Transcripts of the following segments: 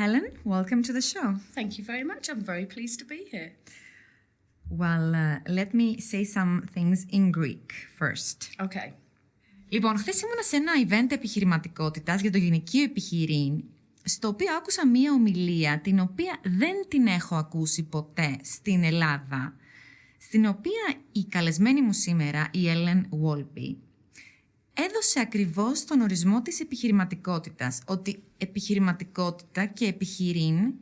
Helen, welcome to the show. Thank you very much. I'm very pleased to be here. Well, let me say some things in Greek first. Okay. Λοιπόν, χθες ήμουνα σε ένα event επιχειρηματικότητας για το γυναικείο Επιχειρείν, στο οποίο άκουσα μία ομιλία, την οποία δεν την έχω ακούσει ποτέ στην Ελλάδα, στην οποία η καλεσμένη μου σήμερα, η Helen Walbey, έδωσε ακριβώς τον ορισμό της επιχειρηματικότητας, ότι επιχειρηματικότητα και επιχειρήν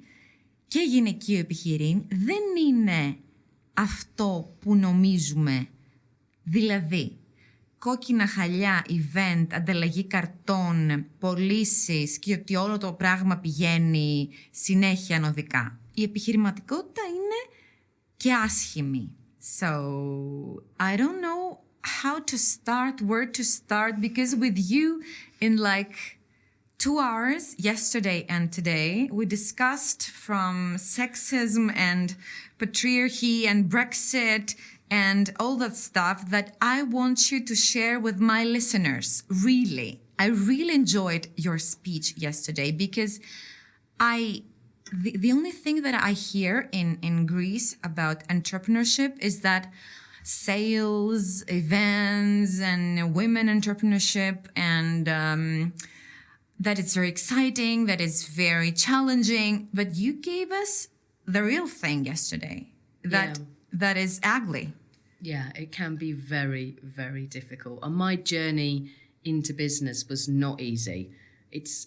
και γυναικείο επιχειρήν δεν είναι αυτό που νομίζουμε, δηλαδή κόκκινα χαλιά, event, ανταλλαγή καρτών, πωλήσεις και ότι όλο το πράγμα πηγαίνει συνέχεια ανωδικά. Η επιχειρηματικότητα είναι και άσχημη. So, I don't know how to start, where to start, because with you in like 2 hours, yesterday and today, we discussed from sexism and patriarchy and Brexit and all that stuff that I want you to share with my listeners. Really. I really enjoyed your speech yesterday because the only thing that I hear in Greece about entrepreneurship is that sales, events, and women entrepreneurship, and that it's very exciting, that it's very challenging. But you gave us the real thing yesterday, that is ugly. Yeah, it can be very, very difficult. And my journey into business was not easy.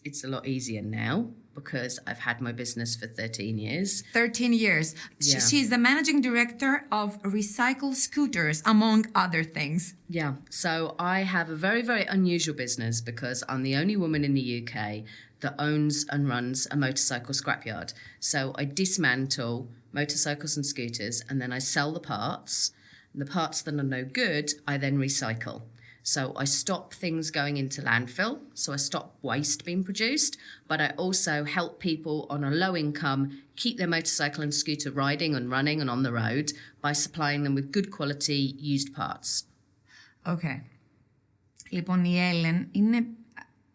It's a lot easier now because I've had my business for 13 years. 13 years. Yeah. She's the managing director of Recycle Scooters, among other things. Yeah, so I have a very, very unusual business because I'm the only woman in the UK that owns and runs a motorcycle scrapyard. So I dismantle motorcycles and scooters and then I sell the parts. And the parts that are no good, I then recycle. So I stop things going into landfill, so I stop waste being produced, but I also help people on a low income keep their motorcycle and scooter riding and running and on the road by supplying them with good quality used parts. Okay. Λοιπόν, η Helen είναι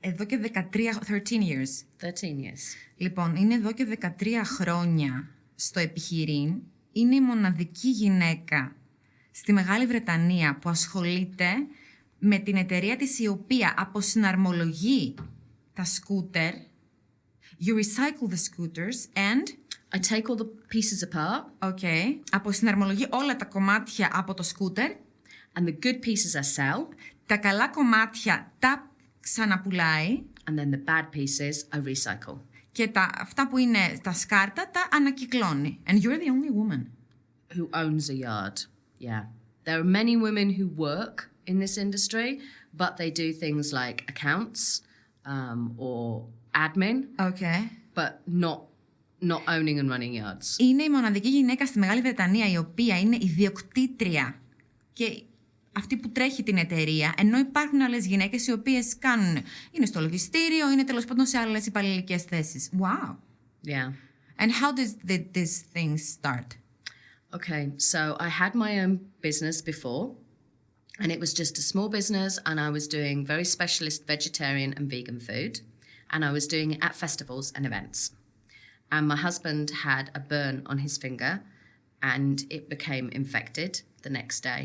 εδώ και 13 years. 13 years. Λοιπόν, είναι εδώ και 13 χρόνια στο Επιχειρείν. Είναι η μοναδική γυναίκα στη Μεγάλη Βρετανία που ασχολείται με την εταιρεία της, η οποία αποσυναρμολογεί τα σκούτερ. You recycle the scooters and... I take all the pieces apart. Okay. Αποσυναρμολογεί όλα τα κομμάτια από το σκούτερ. And the good pieces I sell. Τα καλά κομμάτια τα ξαναπουλάει. And then the bad pieces I recycle. Και αυτά που είναι τα σκάρτα τα ανακυκλώνει. And you're the only woman who owns a yard. Yeah. There are many women who work in this industry, but they do things like accounts or admin. Okay. But not owning and running yards. Είναι η μοναδική γυναίκα στη Μεγάλη Βρετανία η οποία είναι ιδιοκτήτρια και αυτή που τρέχει την εταιρεία, ενώ υπάρχουν άλλες γυναίκες οι οποίες είναι στο λογιστήριο, είναι τέλος πάντων σε άλλες υπαλληλικές θέσεις. Wow. Yeah. And how did this thing start? Okay, so I had my own business before, and it was just a small business, and I was doing very specialist vegetarian and vegan food, and I was doing it at festivals and events. And my husband had a burn on his finger, and it became infected the next day.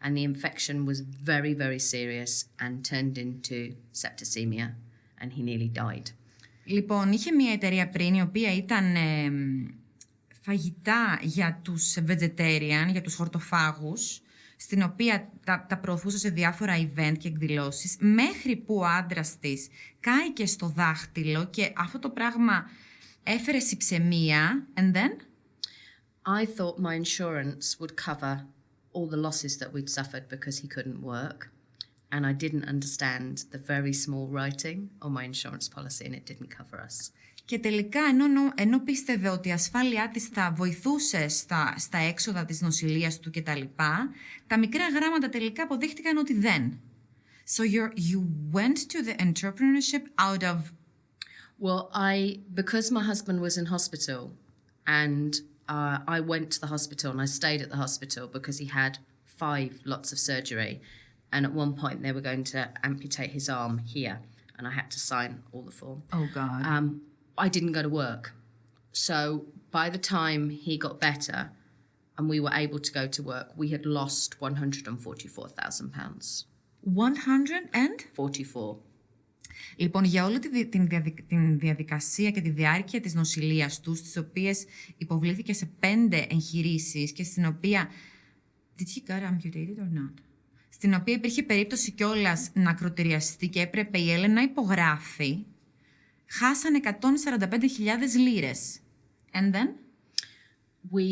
And the infection was very, very serious and turned into septicemia, and he nearly died. Λοιπόν, είχε μια εταιρεία πριν η οποία ήταν φαγητά για τους vegetarian, για τους χορτοφάγους, στην οποία τα προωθούσε σε διάφορα event και εκδηλώσεις, μέχρι που ο άντρας της κάηκε στο δάχτυλο και αυτό το πράγμα έφερε συψαιμία. And then? I thought my insurance would cover all the losses that we'd suffered because he couldn't work. And I didn't understand the very small writing on my insurance policy and it didn't cover us. Και τελικά, ενώ πίστευε ότι η ασφάλειά της θα βοηθούσε στα έξοδα της νοσηλείας του κτλ., τα μικρά γράμματα τελικά αποδείχτηκαν ότι δεν. So you went to the entrepreneurship out of... Well, because my husband was in hospital and I went to the hospital and I stayed at the hospital because he had 5 lots of surgery. And at one point they were going to amputate his arm here and I had to sign all the form. Oh, God. I didn't go to work. So by the time he got better and we were able to go to work, we had lost £144,000. 144. Λοιπόν, για όλη την διαδικασία και τη διάρκεια της νοσηλείας του, στις οποίες υποβλήθηκε σε 5 εγχειρήσεις και στην οποία... Did he get amputated or not? Στην οποία υπήρχε περίπτωση κιόλας να ακροτηριαστεί και έπρεπε η Helen να υπογράφει, χάσανε 145.000 λίρες. And then? We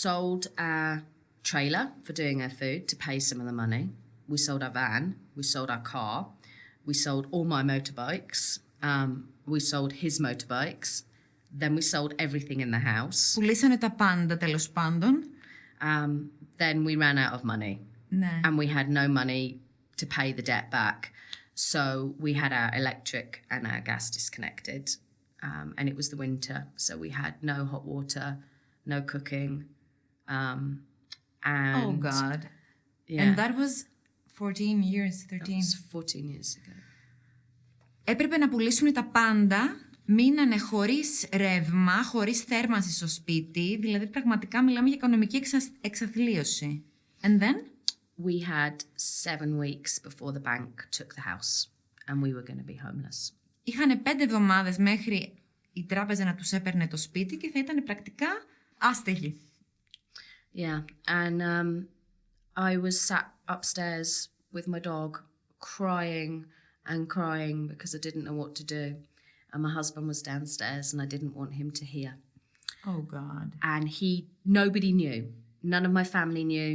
sold our trailer for doing our food to pay some of the money. We sold our van. We sold our car. We sold all my motorbikes. We sold his motorbikes. Then we sold everything in the house. Πουλήσανε τα πάντα, τέλος πάντων. Then we ran out of money. Ναι. And we had no money to pay the debt back. So we had our electric and our gas disconnected. And it was the winter. So we had no hot water, no cooking. And Oh, God. Yeah. And that was 14 years, 13. That was 14 years ago. Έπρεπε να πουλήσουν τα πάντα, μείνανε χωρίς ρεύμα, χωρίς θέρμανση στο σπίτι, δηλαδή πραγματικά μιλάμε για οικονομική εξαθλίωση. And then? We had 7 weeks before the bank took the house and we were going to be homeless. Είχανε 5 εβδομάδες μέχρι η τράπεζα να τους έπαιρνε το σπίτι και θα ήταν πρακτικά άστεγοι. Yeah, and I was sat upstairs with my dog crying and crying because I didn't know what to do. And my husband was downstairs and I didn't want him to hear. Oh, God. And nobody knew. None of my family knew.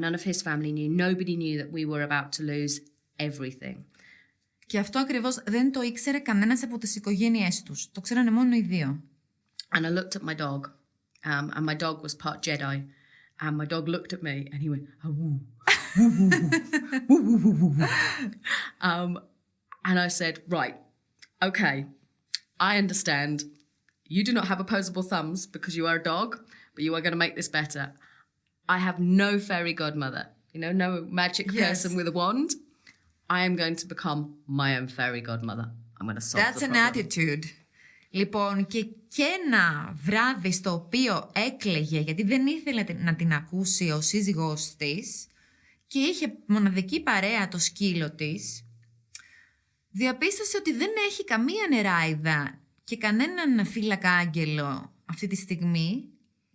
None of his family knew. Nobody knew that we were about to lose everything. Και αυτό ακριβώς δεν το ήξερε κανένας από τις οικογένειές τους. Το ξέρανε μόνο οι δύο. And I looked at my dog. And my dog was part Jedi. And my dog looked at me and he went, oh, woo, woo, woo, woo, woo, woo, woo, woo. And I said, right, okay, I understand. You do not have opposable thumbs because you are a dog, but you are going to make this better. I have no fairy godmother, no magic person with a wand. I am going to become my own fairy godmother. I'm going to solve That's the an problem. attitude. Λοιπόν, και ένα βράδυ στο οποίο έκλαιγε γιατί δεν ήθελε να την ακούσει ο σύζυγός της και είχε μοναδική παρέα το σκύλο της, διαπίστωσε ότι δεν έχει καμία νεράιδα και κανέναν φύλακα άγγελο αυτή τη στιγμή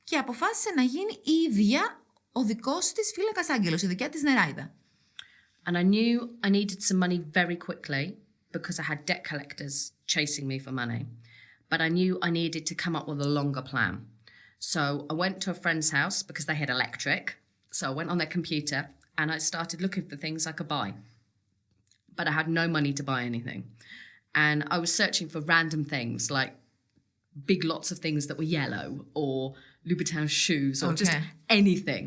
και αποφάσισε να γίνει η ίδια ο δικός της φύλακας άγγελος, η δικιά της νεράιδα. And I knew I needed some money very quickly because I had debt collectors chasing me for money. But I knew I needed to come up with a longer plan. So I went to a friend's house because they had electric. So I went on their computer and I started looking for things I could buy. But I had no money to buy anything. And I was searching for random things like big lots of things that were yellow or Louboutin shoes or just anything.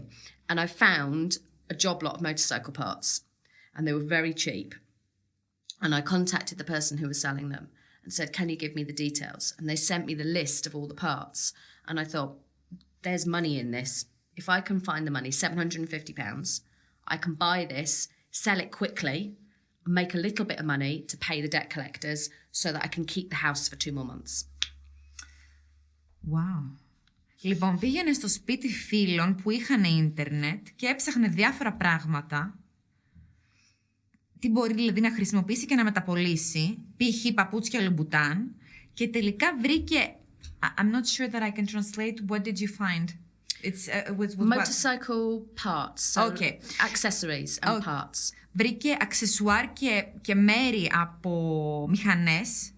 And I found a job lot of motorcycle parts and they were very cheap. And I contacted the person who was selling them and said, can you give me the details? And they sent me the list of all the parts. And I thought, there's money in this. If I can find the money, £750, I can buy this, sell it quickly, and make a little bit of money to pay the debt collectors so that I can keep the house for 2 more months. Wow. Λοιπόν, πήγαινε στο σπίτι φίλων που είχαν ίντερνετ και έψαχνε διάφορα πράγματα. Τι μπορεί δηλαδή να χρησιμοποιήσει και να μεταπωλήσει, π.χ. παπούτσια λουμπουτάν, και τελικά βρήκε... I'm not sure that I can translate. What did you find? It's with motorcycle parts, so accessories and parts. Βρήκε αξεσουάρ και μέρη από μηχανές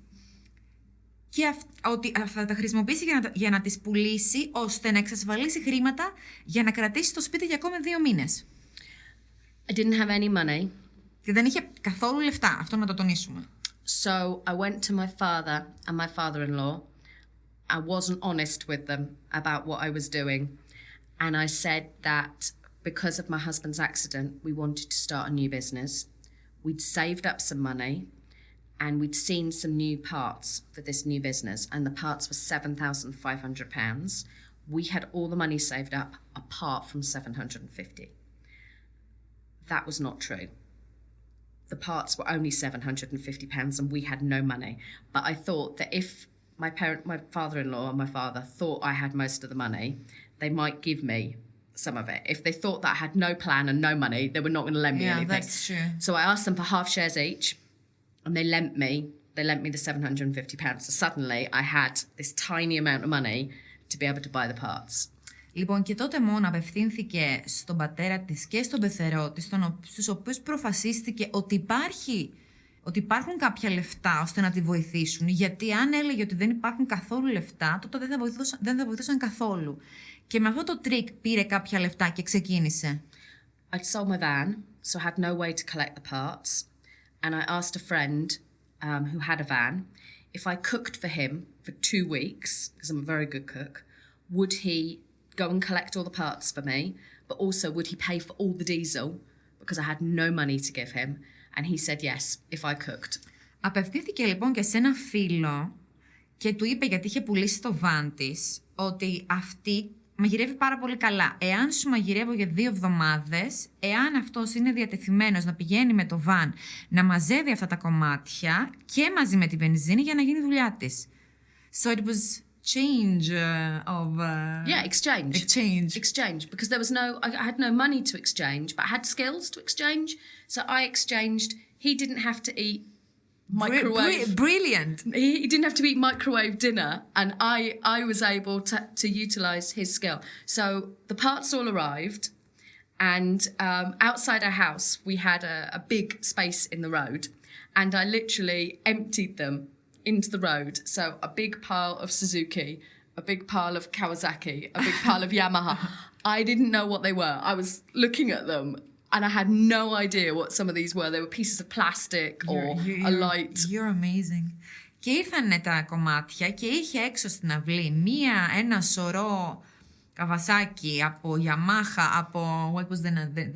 και ότι θα τα χρησιμοποιήσει για να τις πουλήσει ώστε να εξασφαλίσει χρήματα για να κρατήσει το σπίτι για ακόμη 2 μήνες. I didn't have any money. Και δεν είχε καθόλου λεφτά, αυτό να το τονίσουμε. So I went to my father and my father-in-law. I wasn't honest with them about what I was doing. And I said that because of my husband's accident, we wanted to start a new business. We'd saved up some money and we'd seen some new parts for this new business. And the parts were £7,500. We had all the money saved up apart from £750. That was not true. The parts were only £750 and we had no money. But I thought that if my father-in-law and my father thought I had most of the money, they might give me some of it. If they thought that I had no plan and no money, they were not going to lend me anything. That's true. So I asked them for half shares each, and they lent me the £750. So suddenly I had this tiny amount of money to be able to buy the parts. Λοιπόν, και τότε μόνο απευθύνθηκε στον πατέρα της και στον πεθερό της, στους οποίους προφασίστηκε ότι υπάρχουν κάποια λεφτά ώστε να τη βοηθήσουν, γιατί αν έλεγε ότι δεν υπάρχουν καθόλου λεφτά, τότε δεν θα βοηθούσαν καθόλου. Και με αυτό το τρίκ πήρε κάποια λεφτά και ξεκίνησε. I'd sold my van, so I had no way to collect the parts. And I asked a friend who had a van, if I cooked for him for 2 weeks, because I'm a very good cook, would he go and collect all the parts for me, but also would he pay for all the diesel, because I had no money to give him. And he said yes, if I cooked. Απευθύνθηκε λοιπόν και σε ένα φίλο και του είπε, γιατί είχε πουλήσει το βαν της, ότι αυτή μαγειρεύει πάρα πολύ καλά. Εάν σου μαγειρεύω για 2 εβδομάδες, εάν αυτός είναι διατεθειμένος να πηγαίνει με το βαν να μαζεύει αυτά τα κομμάτια και μαζί με τη βενζίνη για να γίνει η δουλειά της. So it was change of... Exchange. Because there was I had no money to exchange, but I had skills to exchange. So I exchanged. He didn't have to eat microwave. Brilliant. He didn't have to eat microwave dinner, and I was able to utilize his skill. So the parts all arrived, and outside our house we had a big space in the road, and I literally emptied them into the road. So a big pile of Suzuki, a big pile of Kawasaki, a big pile of Yamaha. I didn't know what they were. I was looking at them and I had no idea what some of these were. They were pieces of plastic or a light. You're amazing. Και ήρθανε τα κομμάτια και είχε έξω στην αυλή ένα σωρό Kawasaki, από Yamaha, από... What was the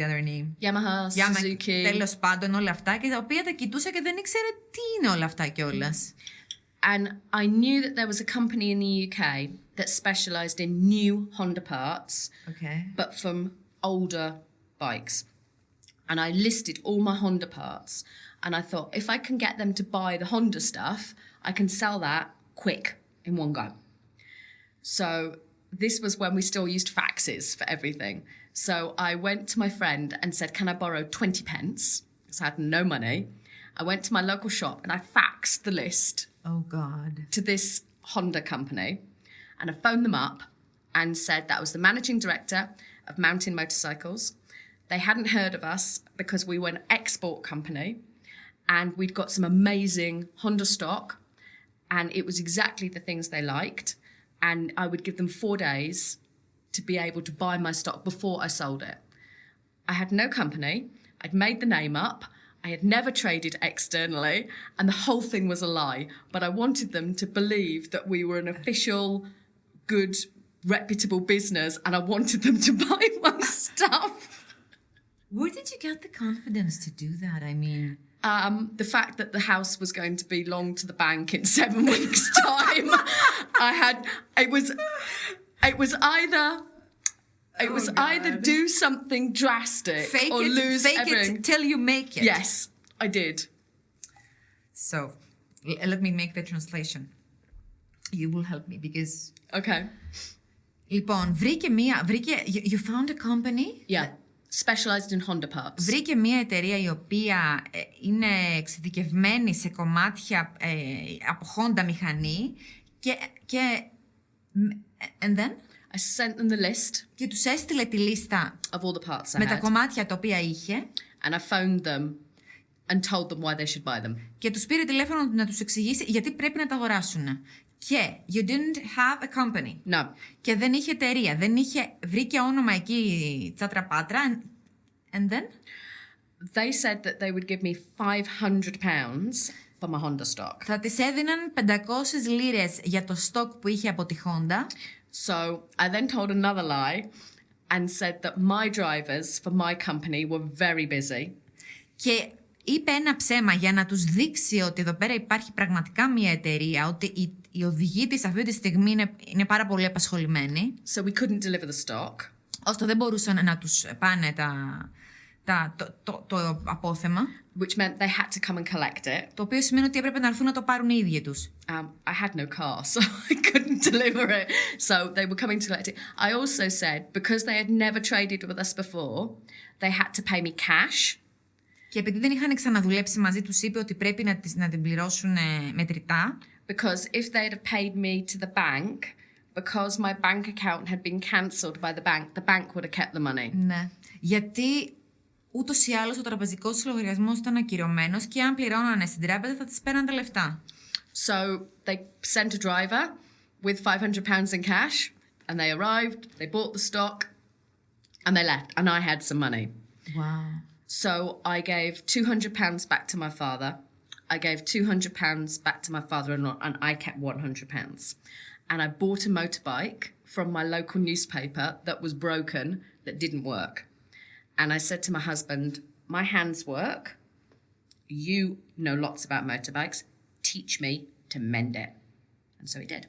other name? Yamaha, Suzuki. Τέλος πάντων όλα αυτά, και τα οποία τα κοιτούσα και δεν ήξερε τι είναι όλα αυτά κιόλας. And I knew that there was a company in the UK that specialised in new Honda parts, but from older bikes. And I listed all my Honda parts, and I thought, if I can get them to buy the Honda stuff, I can sell that quick in one go. So this was when we still used faxes for everything. So I went to my friend and said, can I borrow 20 pence? Because I had no money. I went to my local shop and I faxed the list to this Honda company. And I phoned them up and said that I was the managing director of Mountain Motorcycles. They hadn't heard of us because we were an export company and we'd got some amazing Honda stock, and it was exactly the things they liked. And I would give them 4 days to be able to buy my stock before I sold it. I had no company. I'd made the name up. I had never traded externally, and the whole thing was a lie. But I wanted them to believe that we were an official, good, reputable business, and I wanted them to buy my stuff. Where did you get the confidence to do that? I mean... The fact that the house was going to belong to the bank in 7 weeks' time. It was either do something drastic or lose everything. Fake it till you make it. Yes, I did. So, let me make the translation. You will help me because... Okay. Λοιπόν, you found a company? Yeah. Specialized in Honda parts. Βρήκε μια εταιρεία η οποία είναι εξειδικευμένη σε κομμάτια από Honda μηχανή και and then? I sent them the list. Και τους έστειλε τη λίστα of all the parts I με had. τα κομμάτια τα οποία είχε. And I phoned them and told them why they should buy them. Και τους πήρε τηλέφωνο να τους εξηγήσει γιατί πρέπει να τα αγοράσουν. Και you didn't have a company. No. Και δεν είχε εταιρεία. Βρήκε όνομα εκεί τσάτρα πάτρα. And then? They said that they would give me £500 for my Honda stock. Θα της έδιναν 500 λίρες για το stock που είχε από τη Honda. So I then told another lie and said that my drivers for my company were very busy. Και είπε ένα ψέμα για να τους δείξει ότι εδώ πέρα υπάρχει πραγματικά μια εταιρεία, ότι οι οδηγοί της αυτή τη στιγμή είναι πάρα πολύ απασχολημένοι. So we couldn't deliver the stock. Ώστε δεν μπορούσαν να τους πάνε το απόθεμα. Which meant they had to come and collect it. Το οποίο σημαίνει ότι έπρεπε να έρθουν να το πάρουν οι ίδιοι τους. I had no car, so I couldn't deliver it. So they were coming to collect it. I also said, because they had never traded with us before, they had to pay me cash. Και επειδή δεν είχαν ξαναδουλέψει μαζί, τους είπε ότι πρέπει να την πληρώσουν μετρητά. Because if they'd have paid me to the bank, because my bank account had been cancelled by the bank would have kept the money. Ναι. Γιατί ούτως ή άλλως ο τραπεζικός τους λογαριασμός ήταν ακυρωμένος και αν πληρώνανε στην τράπεζα θα τις παίρναν τα λεφτά. So they sent a driver with £500 in cash and they arrived, they bought the stock and they left and I had some money. Wow. So I gave £200 back to my father. I gave £200 back to my father-in-law and I kept £100. And I bought a motorbike from my local newspaper that was broken, that didn't work. And I said to my husband, my hands work. You know lots about motorbikes. Teach me to mend it. And so he did.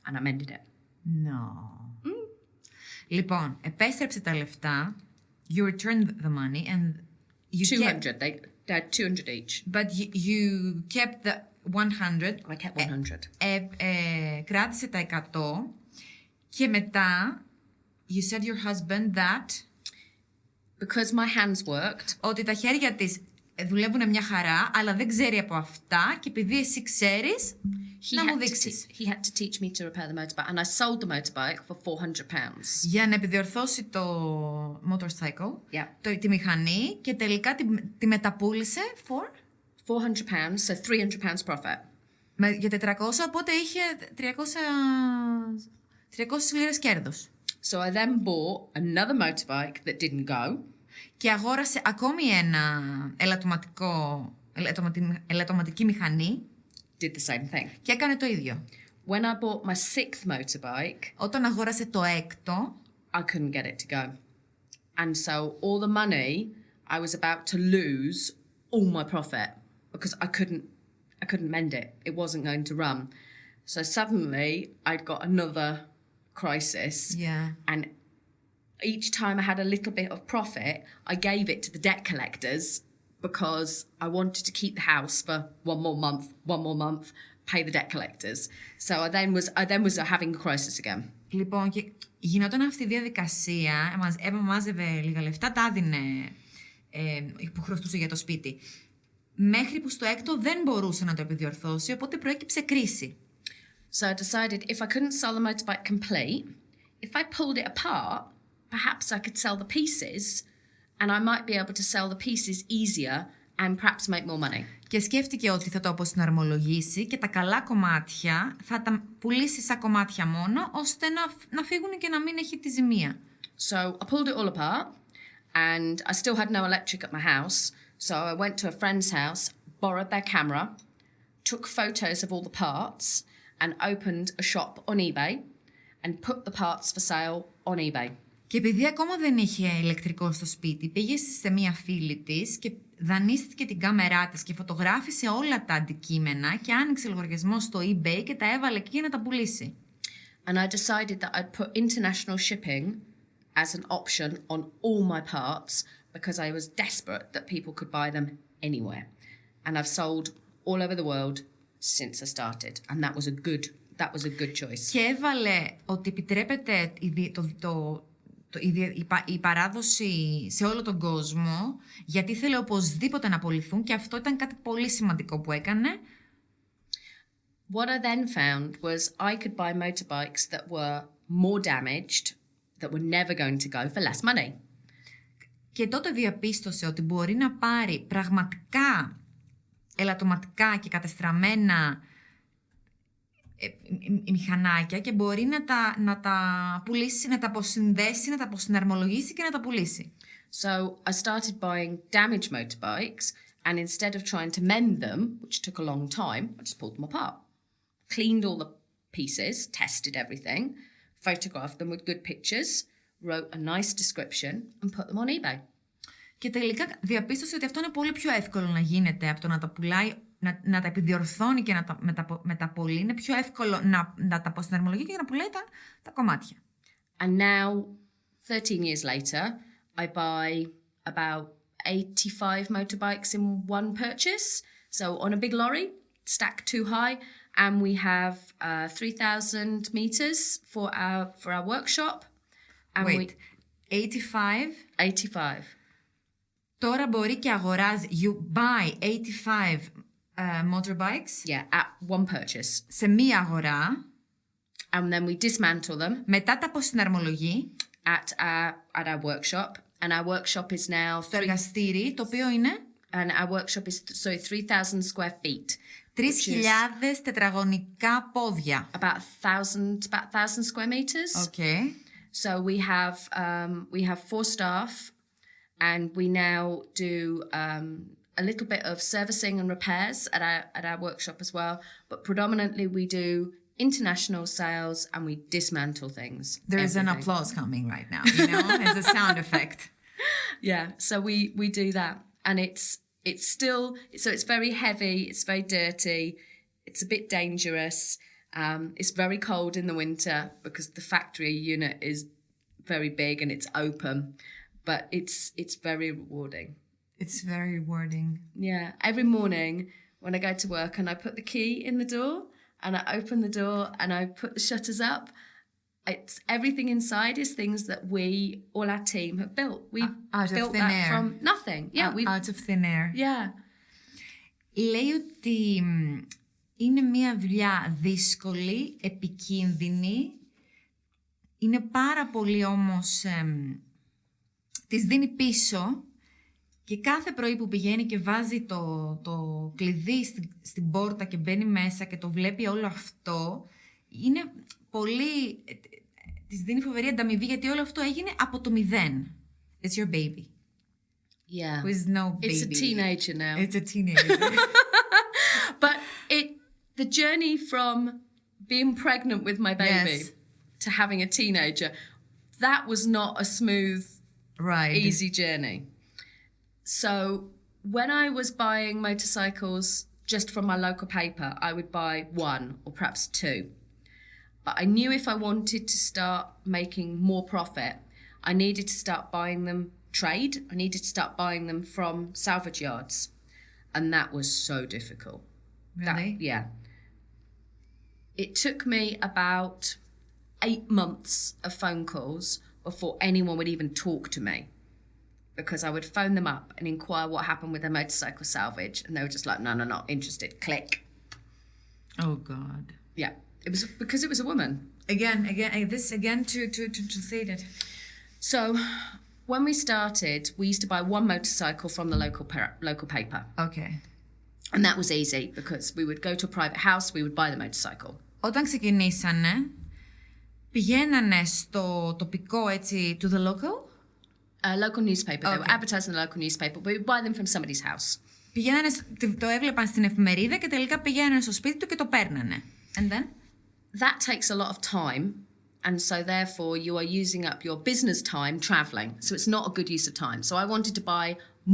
And I mended it. No. Λοιπόν, επέστρεψε τα λεφτά. You returned the money and you 200. They had 200 each. But you kept the 100. I kept 100. Κράτησε τα 100 και μετά you said your husband that because my hands worked. Ότι τα χέρια της δουλεύουν μια χαρά, αλλά δεν ξέρει από αυτά και επειδή εσύ ξέρεις, να μου δείξεις. He had to teach me to repair the motorbike and I sold the motorbike for £400. Για να επιδιορθώσει το motorcycle, τη μηχανή και τελικά τη μεταπούλησε for £400, so £300 profit. Για 400, οπότε είχε 300 λίρες κέρδος. So I then bought another motorbike that didn't go. Και αγόρασε ακόμη ένα ελαττωματική μηχανή. Did the same thing. Και έκανε το ίδιο. When I bought my 6th motorbike, όταν αγόρασε το 6ο, I couldn't get it to go. And so all the money, I was about to lose all my profit because I couldn't mend it. It wasn't going to run. So suddenly I'd got another crisis. Yeah. And each time I had a little bit of profit, I gave it to the debt collectors because I wanted to keep the house for one more month, pay the debt collectors. So I then was having a crisis again. Λοιπόν, και γινόταν αυτή η διαδικασία, μάζευε λίγα λεφτά, τα έδινε που χρωστούσε για το σπίτι. Μέχρι που στο 6ο δεν μπορούσε να το επιδιορθώσει, οπότε προέκυψε κρίση. So I decided if I couldn't sell the motorbike complete, if I pulled it apart, perhaps I could sell the pieces and I might be able to sell the pieces easier and perhaps make more money. Και σκέφτηκε ότι θα το αποσυναρμολογήσει και τα καλά κομμάτια θα τα πουλήσει σαν κομμάτια μόνο, ώστε να φύγουν και να μην έχει τη ζημία. So I pulled it all apart and I still had no electric at my house. So I went to a friend's house, borrowed their camera, took photos of all the parts and opened a shop on eBay and put the parts for sale on eBay. Και επειδή ακόμα δεν είχε ηλεκτρικό στο σπίτι, πήγε σε μία φίλη της και δανείστηκε την κάμερά της και φωτογράφησε όλα τα αντικείμενα και άνοιξε λογαριασμό στο eBay και τα έβαλε εκεί για να τα πουλήσει. And I decided that I'd put international shipping as an option on all my parts because I was desperate that people could buy them anywhere. And I've sold all over the world since I started. And that was a good choice. Και έβαλε ότι επιτρέπεται η παράδοση σε όλο τον κόσμο, γιατί ήθελε οπωσδήποτε να πωληθούν και αυτό ήταν κάτι πολύ σημαντικό που έκανε. What I then found was I could buy motorbikes that were more damaged, that were never going to go for less money. Και τότε διαπίστωσε ότι μπορεί να πάρει πραγματικά ελαττωματικά και κατεστραμμένα μηχανάκια και μπορεί να τα πουλήσει, να τα αποσυνδέσει, να τα αποσυναρμολογήσει και να τα πουλήσει. So I started buying damaged motorbikes and instead of trying to mend them, which took a long time, I just pulled them apart. Cleaned all the pieces, tested everything, photographed them with good pictures, wrote a nice description and put them on eBay. Και τελικά διαπίστωσε ότι αυτό είναι πολύ πιο εύκολο να γίνεται από το να τα πουλάει, να τα επιδιορθώνει και να τα μεταπολεί. Είναι πιο εύκολο να τα αποσυναρμολογεί και να πουλάει τα κομμάτια. And now, 13 years later, I buy about 85 motorbikes in one purchase. So on a big lorry, stacked too high, and we have 3,000 meters for our workshop. And Wait, 85? 85. Τώρα μπορεί και αγοράζει. You buy 85 motorbikes. Yeah, at one purchase. Σε μία αγορά. And then we dismantle them. Μετά τα αποσυναρμολογεί. At our workshop. And our workshop is now... Στο εργαστήρι, το οποίο είναι... And our workshop is 3,000 square feet. 3.000 τετραγωνικά πόδια. About 1,000 square meters. Okay. So we have 4 staff, and we now do a little bit of servicing and repairs at our workshop as well. But predominantly we do international sales and we dismantle things. There is an applause coming right now, you know, as a sound effect. Yeah, so we do that, and it's still, so it's very heavy, it's very dirty, it's a bit dangerous. It's very cold in the winter because the factory unit is very big and it's open, but it's very rewarding. It's very rewarding. Yeah, every morning when I go to work and I put the key in the door and I open the door and I put the shutters up, it's everything inside is things that all our team have built. We've built that from nothing. Yeah, out of thin air. Yeah. Λέει ότι είναι μια δουλειά δύσκολη, επικίνδυνη. Είναι πάρα πολύ όμως... της δίνει πίσω και κάθε πρωί που πηγαίνει και βάζει το κλειδί στην πόρτα και μπαίνει μέσα και το βλέπει όλο αυτό, είναι πολύ... της δίνει φοβερή ανταμοιβή γιατί όλο αυτό έγινε από το μηδέν. It's your baby. Yeah. With no baby. It's a teenager now. It's a teenager. But the journey from being pregnant with my baby to having a teenager, that was not a smooth, easy journey. So when I was buying motorcycles just from my local paper, I would buy 1 or perhaps 2. But I knew if I wanted to start making more profit, I needed to start buying them trade. I needed to start buying them from salvage yards. And that was so difficult. Really? Yeah. It took me about 8 months of phone calls before anyone would even talk to me. Because I would phone them up and inquire what happened with their motorcycle salvage. And they were just like, no, not interested. Click. Oh, God. Yeah. It was because it was a woman. Again, to say that. So when we started, we used to buy 1 motorcycle from the local paper. Okay. And that was easy because we would go to a private house, we would buy the motorcycle. Όταν ξεκινήσανε, πηγαίνανε στο τοπικό, έτσι, to the local? Local newspaper. Okay. They were advertising in the local newspaper, but we would buy them from somebody's house. Πηγαίνανε, το έβλεπαν στην εφημερίδα και τελικά πηγαίνανε στο σπίτι του και το παίρνανε. And then? That takes a lot of time, and so therefore you are using up your business time traveling. So it's not a good use of time. So I wanted to buy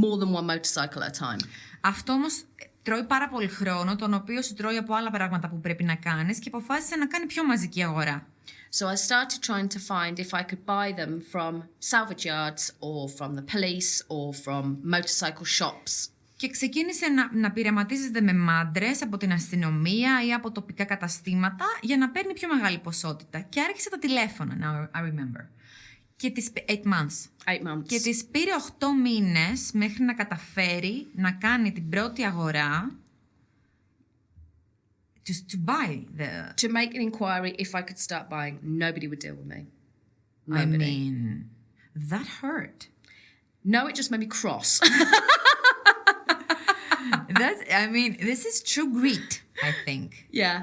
more than 1 motorcycle at a time. Αυτό όμως τρώει πάρα πολύ χρόνο, τον οποίο σου τρώει από άλλα πράγματα που πρέπει να κάνεις και αποφάσισε να κάνει πιο μαζική αγορά. So I started trying to find if I could buy them from salvage yards or from the police or from motorcycle shops. Και ξεκίνησε να πειραματίζεται με μάντρες από την αστυνομία ή από τοπικά καταστήματα για να παίρνει πιο μεγάλη ποσότητα. Και άρχισε τα τηλέφωνα, now I remember. Και 8 months. Και της πήρε 8 μήνες μέχρι να καταφέρει να κάνει την πρώτη αγορά. Just to buy to make an inquiry if I could start buying. Nobody would deal with me. Nobody. I mean, that hurt. No, it just made me cross. This is true greed, I think. Yeah.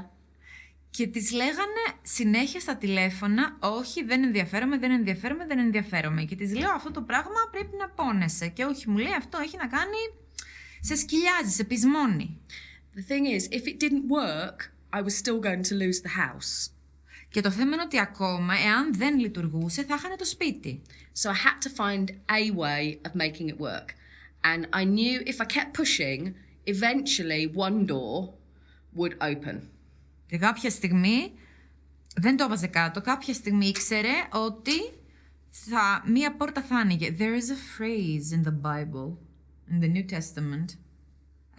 Και της λέγανε συνέχεια στα τηλέφωνα, όχι, δεν ενδιαφέρομαι. Και της λέω, αυτό το πράγμα πρέπει να πόνεσαι. Και όχι, μου λέει, αυτό έχει να κάνει, σε σκυλιάζει, σε πεισμώνει. The thing is, if it didn't work, I was still going to lose the house. Και το θέμα είναι ότι ακόμα, εάν δεν λειτουργούσε, θα χάνε το σπίτι. So I had to find a way of making it work. And I knew if I kept pushing, eventually one door would open. Και κάποια στιγμή, δεν το έβαζε κάτω, κάποια στιγμή ήξερε ότι μία πόρτα θα άνοιγε. There is a phrase in the Bible. in the New Testament,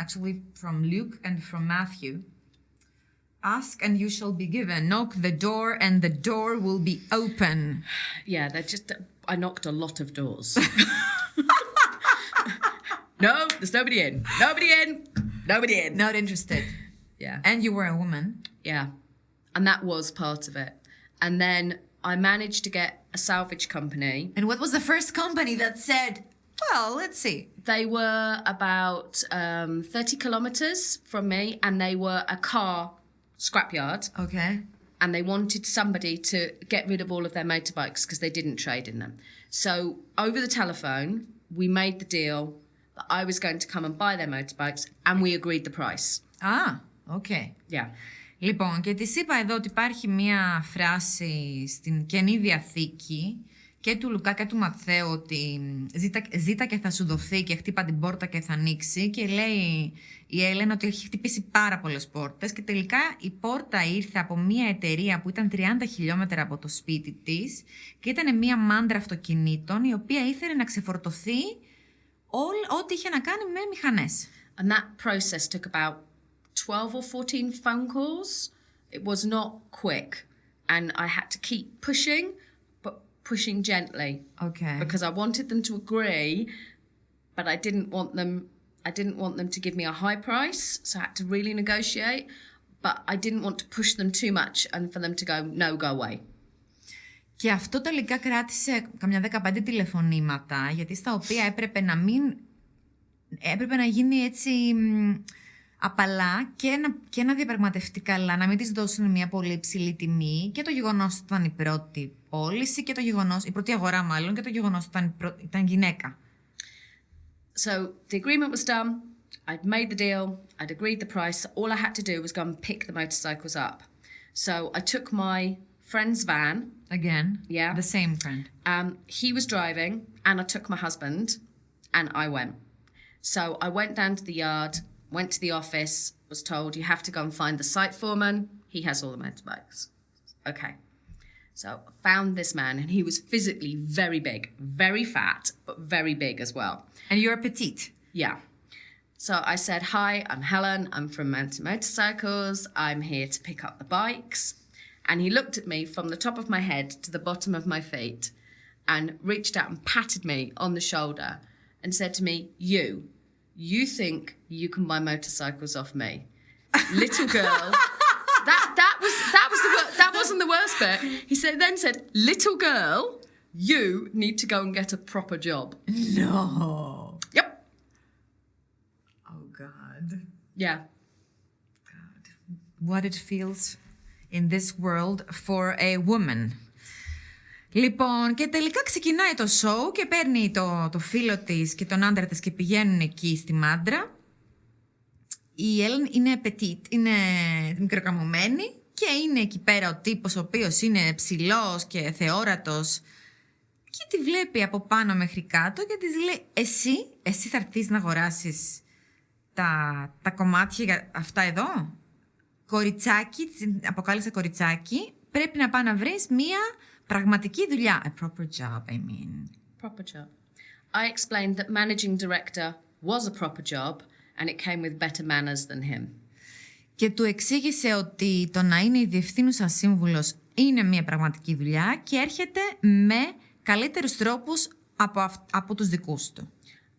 actually from Luke and from Matthew. Ask and you shall be given. Knock the door and the door will be open. Yeah, I knocked a lot of doors. No, there's nobody in. Nobody in. Nobody in. Not interested. Yeah. And you were a woman. Yeah. And that was part of it. And then I managed to get a salvage company. And what was the first company that said, well, let's see. They were about 30 kilometers from me, and they were a car scrapyard. Okay. And they wanted somebody to get rid of all of their motorbikes because they didn't trade in them. So over the telephone, we made the deal that I was going to come and buy their motorbikes, and we agreed the price. Ah, okay. Yeah. Λοιπόν, και της είπα εδώ ότι υπάρχει μία φράση στην Καινή Διαθήκη και του Λουκά και του Ματθαίου ότι ζήτα και θα σου δοθεί και χτύπα την πόρτα και θα ανοίξει, και λέει η Έλεν ότι έχει χτυπήσει πάρα πολλές πόρτες και τελικά η πόρτα ήρθε από μία εταιρεία που ήταν 30 χιλιόμετρα από το σπίτι της και ήταν μία μάντρα αυτοκινήτων η οποία ήθελε να ξεφορτωθεί ό,τι είχε να κάνει με μηχανές. And that process took about 12 or 14 phone calls. It was not quick. And I had to keep pushing, but pushing gently. Okay. Because I wanted them to agree, but I didn't want them to give me a high price, so I had to really negotiate. But I didn't want to push them too much and for them to go, no, go away. Και αυτό τελικά κράτησε καμιά 15 τηλεφωνήματα, γιατί στα οποία έπρεπε να γίνει έτσι απαλά και να διαπραγματευτεί καλά, να μην της δώσουν μια πολύ υψηλή τιμή, και το γεγονός ότι ήταν η πρώτη πώληση και το γεγονός, η πρώτη αγορά μάλλον, και το γεγονός ότι ήταν γυναίκα. So the agreement was done. I'd made the deal. I'd agreed the price. All I had to do was go and pick the motorcycles up. So I took my friend's van. Again? Yeah. The same friend. He was driving, and I took my husband, and I went. So I went down to the yard, went to the office, was told you have to go and find the site foreman. He has all the motorbikes. Okay. So I found this man, and he was physically very big, very fat, but very big as well. And you're petite. Yeah. So I said, hi, I'm Helen. I'm from Mountain Motorcycles. I'm here to pick up the bikes. And he looked at me from the top of my head to the bottom of my feet and reached out and patted me on the shoulder and said to me, you think you can buy motorcycles off me? Little girl. That wasn't the worst bit. He then said, little girl, you need to go and get a proper job. No. Yep. Oh, God. Yeah. God. What it feels in this world for a woman. Λοιπόν, και τελικά ξεκινάει το show και παίρνει το φίλο της και τον άντρα της και πηγαίνουν εκεί στη μάντρα. Η Helen είναι petite, είναι μικροκαμωμένη και είναι εκεί πέρα ο τύπος ο οποίος είναι ψηλός και θεόρατος και τη βλέπει από πάνω μέχρι κάτω και της λέει εσύ θα έρθεις να αγοράσεις τα κομμάτια για αυτά εδώ? Κοριτσάκι, αποκάλεσε κοριτσάκι, πρέπει να πάει να βρεις μία πραγματική δουλειά. A proper job, I mean. Proper job. I explained that managing director was a proper job and it came with better manners than him. Και του εξήγησε ότι το να είναι η διευθύνουσα σύμβουλος είναι μία πραγματική δουλειά και έρχεται με καλύτερους τρόπους από τους δικούς του.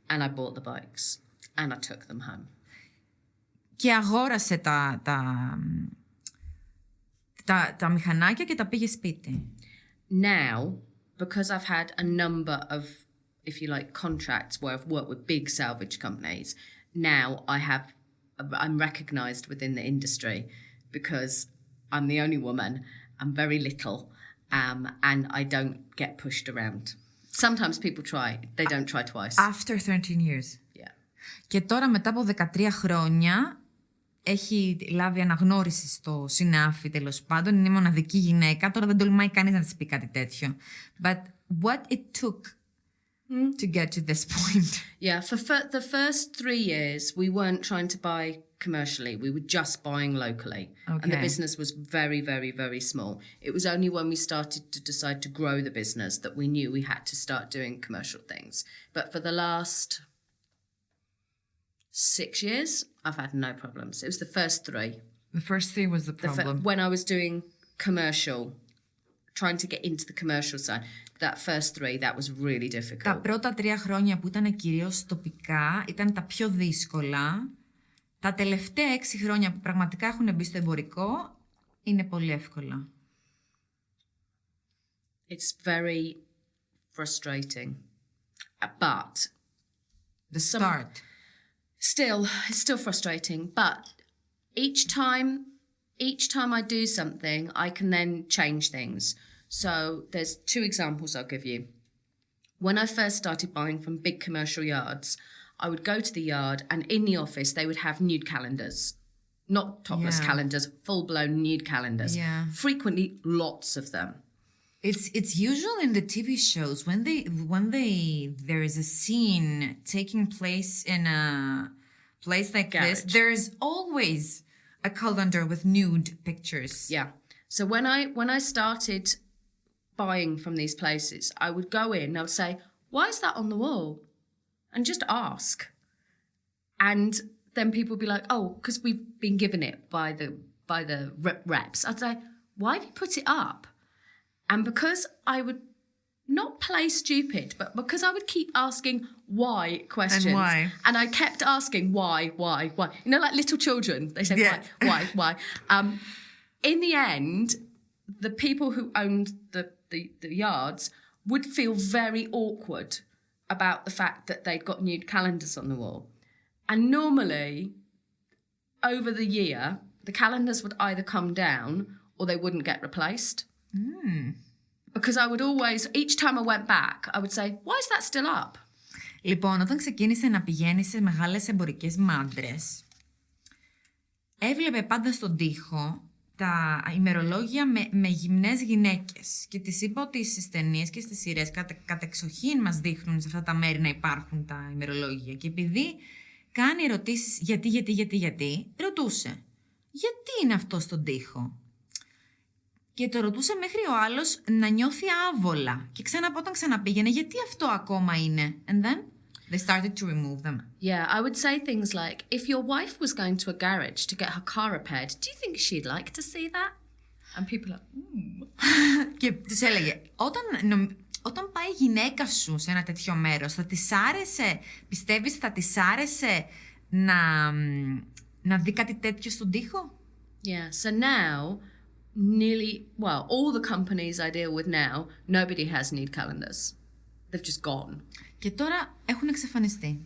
And I bought the bikes and I took them home. Και αγόρασε τα μηχανάκια και τα πήγε σπίτι. Now, because I've had a number of, if you like, contracts where I've worked with big salvage companies, now I'm recognized within the industry because I'm the only woman, I'm very little, and I don't get pushed around. Sometimes people try, they don't try twice. After 13 years. Yeah. Και τώρα μετά από 13 χρόνια έχει λάβει αναγνώριση στο συνάφι, τέλος πάντων. Είναι μοναδική γυναίκα. Τώρα δεν τολμάει κανείς να της πει κάτι τέτοιο. But what it took to get to this point. Yeah, for the first 3 years, we weren't trying to buy commercially. We were just buying locally. Okay. And the business was very, very, very small. It was only when we started to decide to grow the business that we knew we had to start doing commercial things. But for the last 6 years, I've had no problems. It was the first 3. The first 3 was the problem. When I was doing commercial, trying to get into the commercial side, that first 3, that was really difficult. Τα πρώτα 3 χρόνια που ήταν κυρίως τοπικά ήταν τα πιο δύσκολα. Τα τελευταία 6 χρόνια που πραγματικά έχουν μπει στο εμπορικό είναι πολύ εύκολα. It's very frustrating. But The start. It's still frustrating. But each time I do something, I can then change things. So there's 2 examples I'll give you. When I first started buying from big commercial yards, I would go to the yard and in the office they would have nude calendars. Not topless calendars, full-blown nude calendars. Yeah. Frequently lots of them. It's usual in the TV shows when there is a scene taking place in a place like this, there's always a calendar with nude pictures. Yeah. So when I started buying from these places, I would go in and I would say, "Why is that on the wall?" And just ask. And then people would be like, "Oh, because we've been given it by the reps." I'd say, "Why have you put it up?" And because I would not play stupid, but because I would keep asking why questions. And why? And I kept asking why. You know, like little children. They say, why? In the end, the people who owned the yards would feel very awkward about the fact that they'd got nude calendars on the wall. And normally, over the year, the calendars would either come down or they wouldn't get replaced. Because I would always, each time I went back, I would say, why is that still up? Λοιπόν, όταν ξεκίνησε να πηγαίνει σε μεγάλες εμπορικές μάντρες, έβλεπε πάντα στον τοίχο τα ημερολόγια με γυμνές γυναίκες. Και τις είπα ότι στις ταινίες και στις σειρές κατεξοχήν μας δείχνουν σε αυτά τα μέρη να υπάρχουν τα ημερολόγια. Και επειδή κάνει ερωτήσεις γιατί, ρωτούσε, γιατί είναι αυτό στον τοίχο? Και το ρωτούσε μέχρι ο άλλος να νιώθει άβολα. Και όταν ξαναπήγαινε, γιατί αυτό ακόμα είναι? And then they started to remove them. Yeah, I would say things like, if your wife was going to a garage to get her car repaired, do you think she'd like to see that? And people are like, Και τους έλεγε, όταν πάει η γυναίκα σου σε ένα τέτοιο μέρος, θα της άρεσε, πιστεύεις θα της άρεσε να δει κάτι τέτοιο στον τοίχο? Yeah, so now... all the companies I deal with now, nobody has nude calendars. They've just gone. Και τώρα έχουν εξαφανιστεί.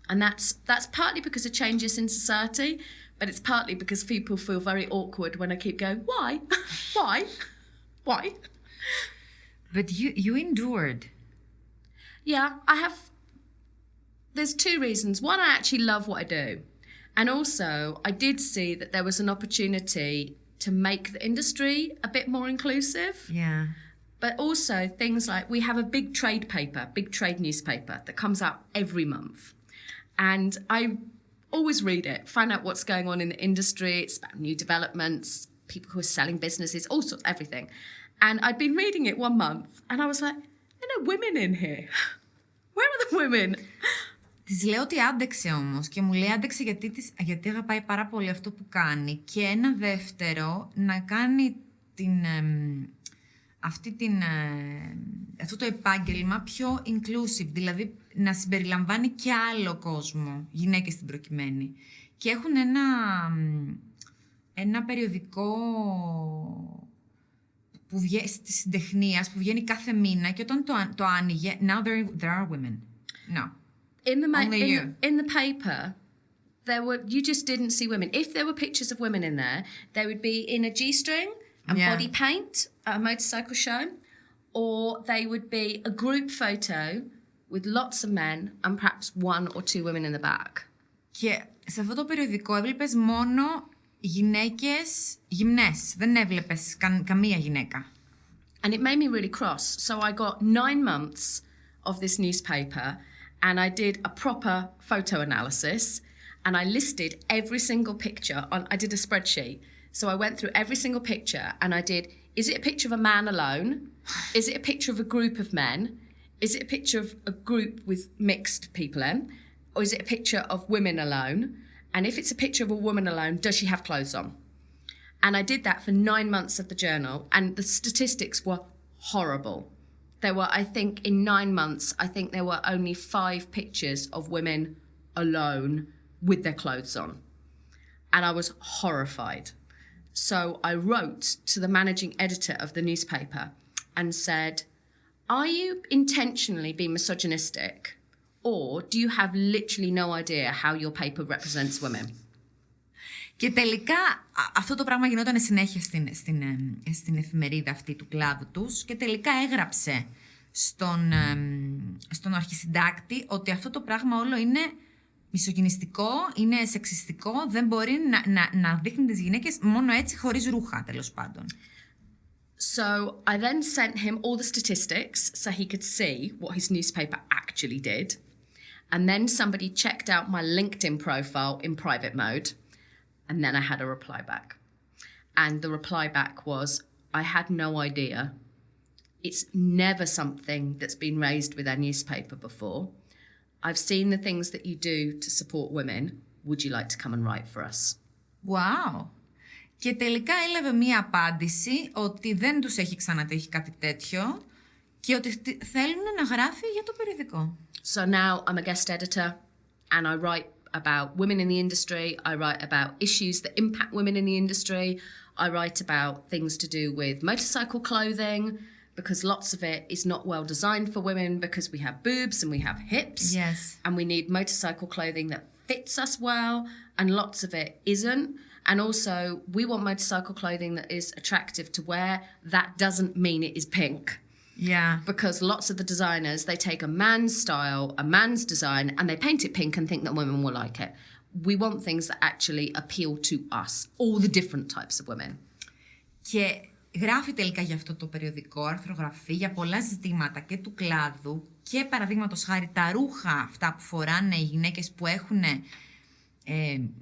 And that's partly because of changes in society, but it's partly because people feel very awkward when I keep going, why? Why? But you endured. Yeah, there's 2 reasons. One, I actually love what I do. And also, I did see that there was an opportunity to make the industry a bit more inclusive. Yeah. But also things like we have a big trade newspaper that comes out every month. And I always read it, find out what's going on in the industry. It's about new developments, people who are selling businesses, all sorts, everything. And I'd been reading it one month and I was like, there are no women in here. Where are the women? Της λέω ότι άντεξε όμως και μου λέει άντεξε γιατί αγαπάει πάρα πολύ αυτό που κάνει και ένα δεύτερο να κάνει αυτό το επάγγελμα πιο inclusive, δηλαδή να συμπεριλαμβάνει και άλλο κόσμο, γυναίκες στην προκειμένη. Και έχουν ένα περιοδικό που της συντεχνίας που βγαίνει κάθε μήνα και όταν το άνοιγε, now there are women. No. In the paper, you just didn't see women. If there were pictures of women in there, they would be in a G-string and body paint at a motorcycle show, or they would be a group photo with lots of men and perhaps 1 or 2 women in the back. Και σε αυτό το περιοδικό έβλεπες μόνο γυναίκες γυμνές. Δεν έβλεπες καμία γυναίκα. And it made me really cross. So I got 9 months of this newspaper and I did a proper photo analysis and I listed every single picture I did a spreadsheet. So I went through every single picture and I did, is it a picture of a man alone? Is it a picture of a group of men? Is it a picture of a group with mixed people in? or is it a picture of women alone? And if it's a picture of a woman alone, does she have clothes on? And I did that for 9 months of the journal, and the statistics were horrible. There were, I think, in 9 months, I think there were only 5 pictures of women alone with their clothes on. And I was horrified. So I wrote to the managing editor of the newspaper and said, are you intentionally being misogynistic, or do you have literally no idea how your paper represents women? Και τελικά αυτό το πράγμα γινόταν συνέχεια στην εφημερίδα αυτή του κλάδου τους και τελικά έγραψε στον αρχισυντάκτη ότι αυτό το πράγμα όλο είναι μισογυνιστικό, είναι σεξιστικό, δεν μπορεί να δείχνει τις γυναίκες μόνο έτσι, χωρίς ρούχα, τέλος πάντων. So I then sent him all the statistics so he could see what his newspaper actually did. And then somebody checked out my LinkedIn profile in private mode. And then I had a reply back. And the reply back was, I had no idea. It's never something that's been raised with our newspaper before. I've seen the things that you do to support women. Would you like to come and write for us? Wow! Και τελικά έλαβε μία απάντηση ότι δεν τους έχει ξανατύχει κάτι τέτοιο και ότι θέλουν να γράφει για το περιοδικό. So now I'm a guest editor and I write about women in the industry. I write about issues that impact women in the industry. I write about things to do with motorcycle clothing because lots of it is not well designed for women because we have boobs and we have hips. Yes. And we need motorcycle clothing that fits us well, and lots of it isn't. And also, we want motorcycle clothing that is attractive to wear. That doesn't mean it is pink. Yeah. Because lots of the designers, they take a man's style, a man's design, and they paint it pink and think that women will like it. We want things that actually appeal to us, all the different types of women. Και γράφει τελικά για αυτό το περιοδικό, αρθρογραφεί για πολλά ζητήματα και του κλάδου και παραδείγματος χάρη τα ρούχα αυτά που φοράνε οι γυναίκες που έχουν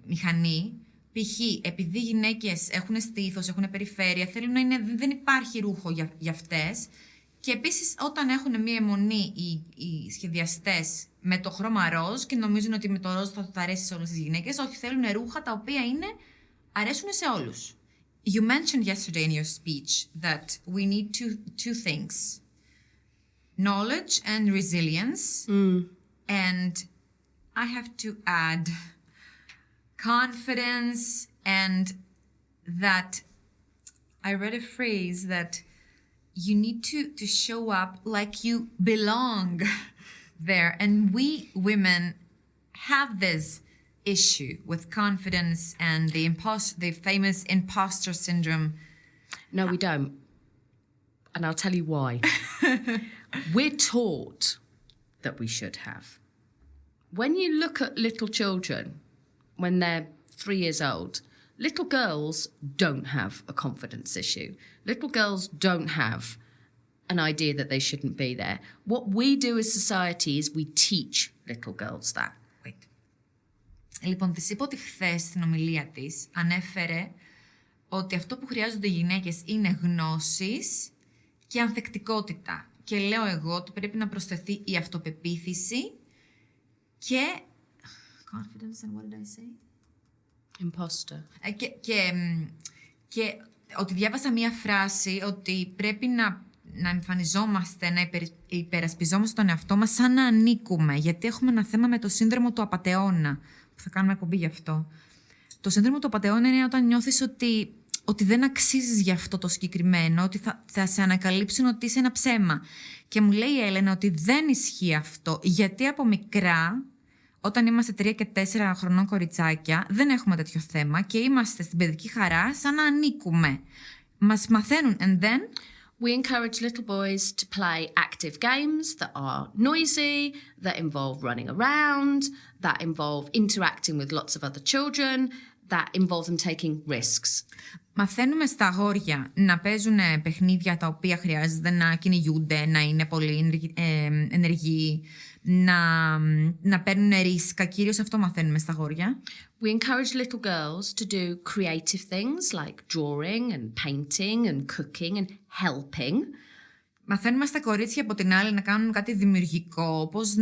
μηχανή. Π.χ. επειδή οι γυναίκες έχουν στήθος, έχουν περιφέρεια, θέλουν να είναι, δεν υπάρχει ρούχο για αυτές. Και επίσης όταν έχουν μία αιμονή οι σχεδιαστές με το χρώμα ροζ και νομίζουν ότι με το ροζ θα αρέσει σε όλες τις γυναίκες, όχι, θέλουν ρούχα τα οποία αρέσουν σε όλους. You mentioned yesterday in your speech that we need two things. Knowledge and resilience. And I have to add confidence, and that I read a phrase that you need to show up like you belong there. And we women have this issue with confidence and the famous imposter syndrome. No, we don't. And I'll tell you why. We're taught that we should have. When you look at little children, when they're 3 years old, little girls don't have a confidence issue. Little girls don't have an idea that they shouldn't be there. What we do as society is we teach little girls that. Wait. Λοιπόν, της είπα ότι χθες στην ομιλία της ανέφερε ότι αυτό που χρειάζονται οι γυναίκες είναι γνώσεις και ανθεκτικότητα. Και λέω εγώ ότι πρέπει να προσθεθεί η αυτοπεποίθηση και... Confidence and what did I say? Imposter. Και ότι διάβασα μία φράση ότι πρέπει να εμφανιζόμαστε, να υπερασπιζόμαστε τον εαυτό μας σαν να ανήκουμε. Γιατί έχουμε ένα θέμα με το σύνδρομο του απατεώνα, που θα κάνουμε εκπομπή γι' αυτό. Το σύνδρομο του απατεώνα είναι όταν νιώθεις ότι δεν αξίζεις για αυτό το συγκεκριμένο, ότι θα σε ανακαλύψουν ότι είσαι ένα ψέμα. Και μου λέει η Έλενα ότι δεν ισχύει αυτό, γιατί από μικρά, όταν είμαστε 3 και 4 χρονών κοριτσάκια, δεν έχουμε τέτοιο θέμα και είμαστε στην παιδική χαρά σαν να ανήκουμε. Μας μαθαίνουν, and then... We encourage little boys to play active games that are noisy, that involve running around, that involve interacting with lots of other children, that involve them taking risks. Μαθαίνουμε στα αγόρια να παίζουν παιχνίδια τα οποία χρειάζεται να κυνηγούνται, να είναι πολύ ενεργοί, να παίρνουν ρίσκα. Κυρίως αυτό μαθαίνουμε στα αγόρια. We encourage little girls to do creative things like drawing and painting and cooking and helping. Μαθαίνουμε στα κορίτσια από την άλλη να κάνουν κάτι δημιουργικό, όπως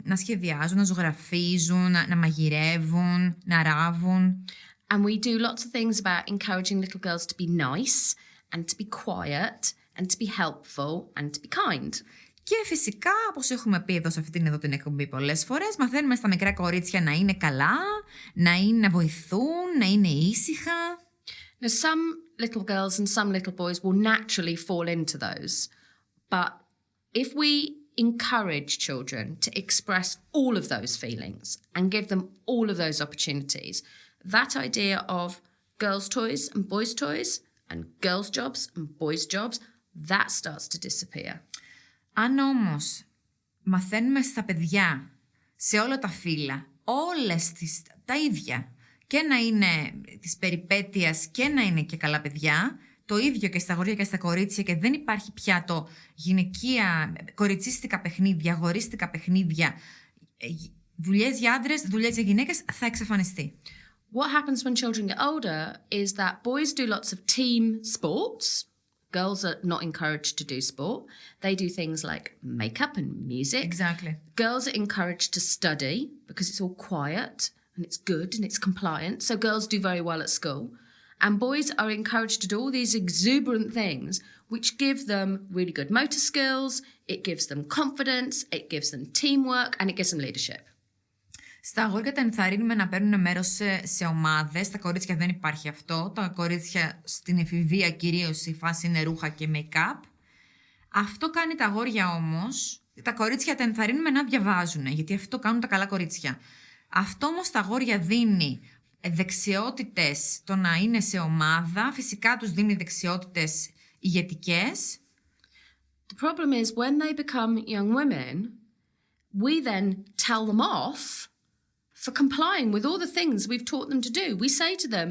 να σχεδιάζουν, να ζωγραφίζουν, να μαγειρεύουν, να ράβουν. And we do lots of things about encouraging little girls to be nice and to be quiet and to be helpful and to be kind. Και φυσικά, όπως έχουμε πει εδώ σε αυτή την εκπομπή πολλές φορές, μαθαίνουμε στα μικρά κορίτσια να είναι καλά, να βοηθούν, να είναι ήσυχα. Now, some little girls and some little boys will naturally fall into those. But if we encourage children to express all of those feelings and give them all of those opportunities, that idea of girls' toys and boys' toys and girls' jobs and boys' jobs, that starts to disappear. Αν όμως μαθαίνουμε στα παιδιά, σε όλα τα φύλλα, όλες τα ίδια, και να είναι της περιπέτειας και να είναι και καλά παιδιά, το ίδιο και στα αγόρια και στα κορίτσια, και δεν υπάρχει πια το γυναικεία, κοριτσίστικα παιχνίδια, αγορίστικα παιχνίδια, δουλειές για άντρες, δουλειές για γυναίκες, θα εξαφανιστεί. What happens when children get older is that boys do lots of team sports. Girls are not encouraged to do sport. They do things like makeup and music. Exactly. Girls are encouraged to study because it's all quiet and it's good and it's compliant. So girls do very well at school. And boys are encouraged to do all these exuberant things which give them really good motor skills, it gives them confidence, it gives them teamwork and it gives them leadership. Στα αγόρια τα ενθαρρύνουμε να παίρνουν μέρος σε ομάδες. Στα κορίτσια δεν υπάρχει αυτό. Τα κορίτσια στην εφηβεία κυρίως η φάση είναι ρούχα και make-up. Αυτό κάνει τα αγόρια όμως. Τα κορίτσια τα ενθαρρύνουμε να διαβάζουν, γιατί αυτό κάνουν τα καλά κορίτσια. Αυτό όμως τα αγόρια δίνει δεξιότητες το να είναι σε ομάδα. Φυσικά τους δίνει δεξιότητες ηγετικές. The problem is when they become young women, we then tell them off for complying with all the things we've taught them to do. We say to them,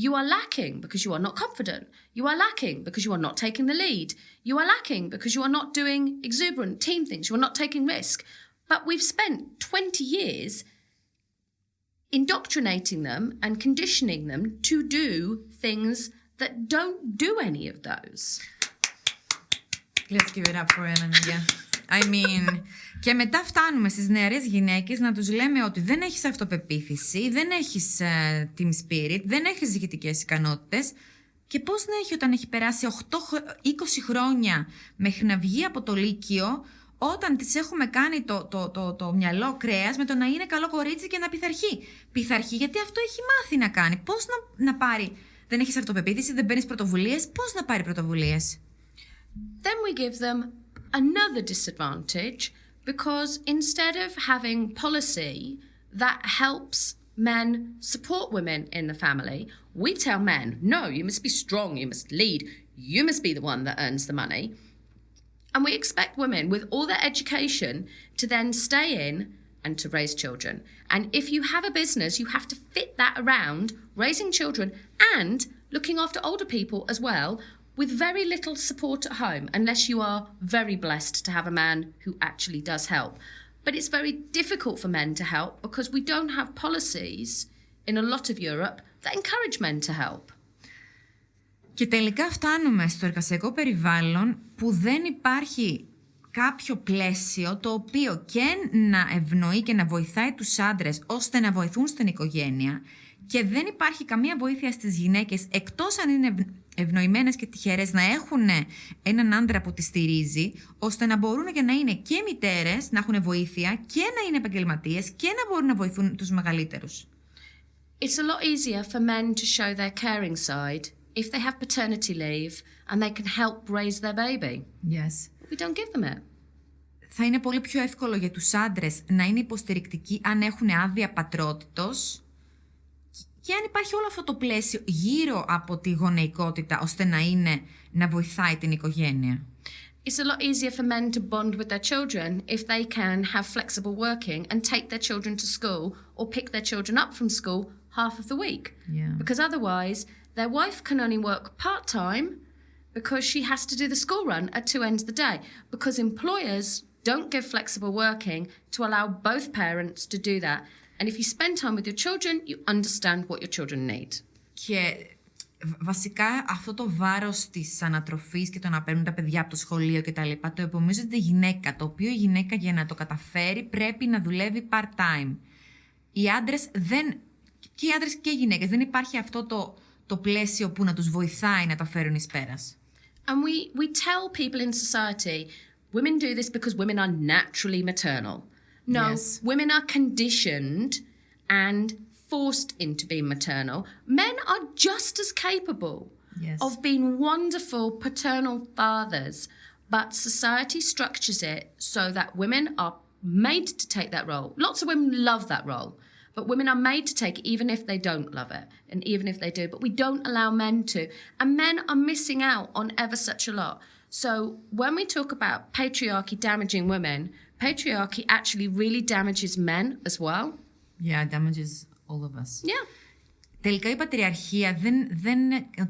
you are lacking because you are not confident. You are lacking because you are not taking the lead. You are lacking because you are not doing exuberant team things. You are not taking risk. But we've spent 20 years indoctrinating them and conditioning them to do things that don't do any of those. Let's give it up for Helen again. I mean, και μετά φτάνουμε στις νεαρές γυναίκες να τους λέμε ότι δεν έχεις αυτοπεποίθηση, δεν έχεις team spirit, δεν έχεις ηγετικές ικανότητες. Και πώς να έχει όταν έχει περάσει 20 χρόνια μέχρι να βγει από το λύκειο, όταν της έχουμε κάνει το μυαλό κρέας με το να είναι καλό κορίτσι και να πειθαρχεί. Πειθαρχεί γιατί αυτό έχει μάθει να κάνει. Πώς να πάρει, δεν έχεις αυτοπεποίθηση, δεν παίρνεις πρωτοβουλίες, πώς να πάρει πρωτοβουλίες. Then we give them another disadvantage because instead of having policy that helps men support women in the family, we tell men, no, you must be strong, you must lead, you must be the one that earns the money. And we expect women with all their education to then stay in and to raise children. And if you have a business, you have to fit that around raising children and looking after older people as well, with very little support at home, unless you are very blessed to have a man who actually does help. But it's very difficult for men to help because we don't have policies in a lot of Europe that encourage men to help. Και τελικά φτάνουμε στο εργασιακό περιβάλλον που δεν υπάρχει κάποιο πλαίσιο το οποίο και να ευνοεί και να βοηθάει τους άντρες ώστε να βοηθούν στην οικογένεια, και δεν υπάρχει καμία βοήθεια στις γυναίκες, εκτός αν είναι ευνοημένες και τυχερές να έχουν έναν άντρα που τις στηρίζει, ώστε να μπορούν και να είναι και μητέρες, να έχουν βοήθεια και να είναι επαγγελματίες και να μπορούν να βοηθούν τους μεγαλύτερους. It's a lot easier for men to show their caring side if they have paternity leave and they can help raise their baby. Yes. We don't give them it. Θα είναι πολύ πιο εύκολο για τους άντρες να είναι υποστηρικτικοί αν έχουν άδεια πατρότητος και αν υπάρχει όλο αυτό το πλαίσιο γύρω από τη γονεϊκότητα ώστε να βοηθάει την οικογένεια. It's a lot easier for men to bond with their children if they can have flexible working and take their children to school or pick their children up from school half of the week. Yeah. Because otherwise, their wife can only work part-time because she has to do the school run at two ends of the day. Because employers don't give flexible working to allow both parents to do that. And if you spend time with your children, you understand what your children need. Και βασικά αυτό το βάρος της ανατροφής και το να παίρνουν τα παιδιά από το σχολείο και τα λοιπά, το επομίζεται η γυναίκα, το οποίο η γυναίκα για να το καταφέρει πρέπει να δουλεύει part-time. Οι άντρες και οι άντρες και οι γυναίκες, δεν υπάρχει αυτό το πλαίσιο που να τους βοηθάει να τα φέρουν εις πέρας. And we tell people in society, women do this because women are naturally maternal. No, Yes. women are conditioned and forced into being maternal. Men are just as capable Yes. of being wonderful paternal fathers, but society structures it so that women are made to take that role. Lots of women love that role, but women are made to take it even if they don't love it, and even if they do, but we don't allow men to. And men are missing out on ever such a lot. So when we talk about patriarchy damaging women, patriarchy actually really damages men as well. Yeah, it damages all of us. Yeah. Τελικά η πατριαρχία δεν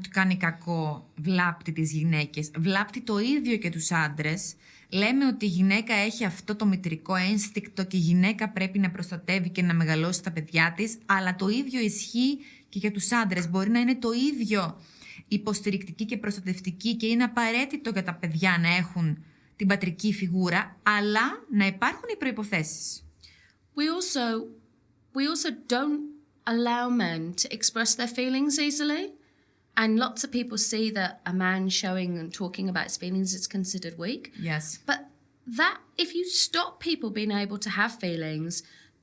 κάνει κακό, βλάπτει τις γυναίκες, βλάπτει το ίδιο και τους άντρες. Λέμε ότι η γυναίκα έχει αυτό το μητρικό ένστικτο και η γυναίκα πρέπει να προστατεύει και να μεγαλώσει τα παιδιά της, αλλά το ίδιο ισχύει και για τους άντρες. Μπορεί να είναι το ίδιο υποστηρικτική και προστατευτική και είναι απαραίτητο για τα παιδιά να έχουν την πατρική φιγούρα, αλλά να υπάρχουν οι προϋποθέσεις. We also don't allow men to express their feelings easily. And lots of people see that a man showing and talking about his feelings is considered weak. Yes. But that, if you stop people being able to have feelings,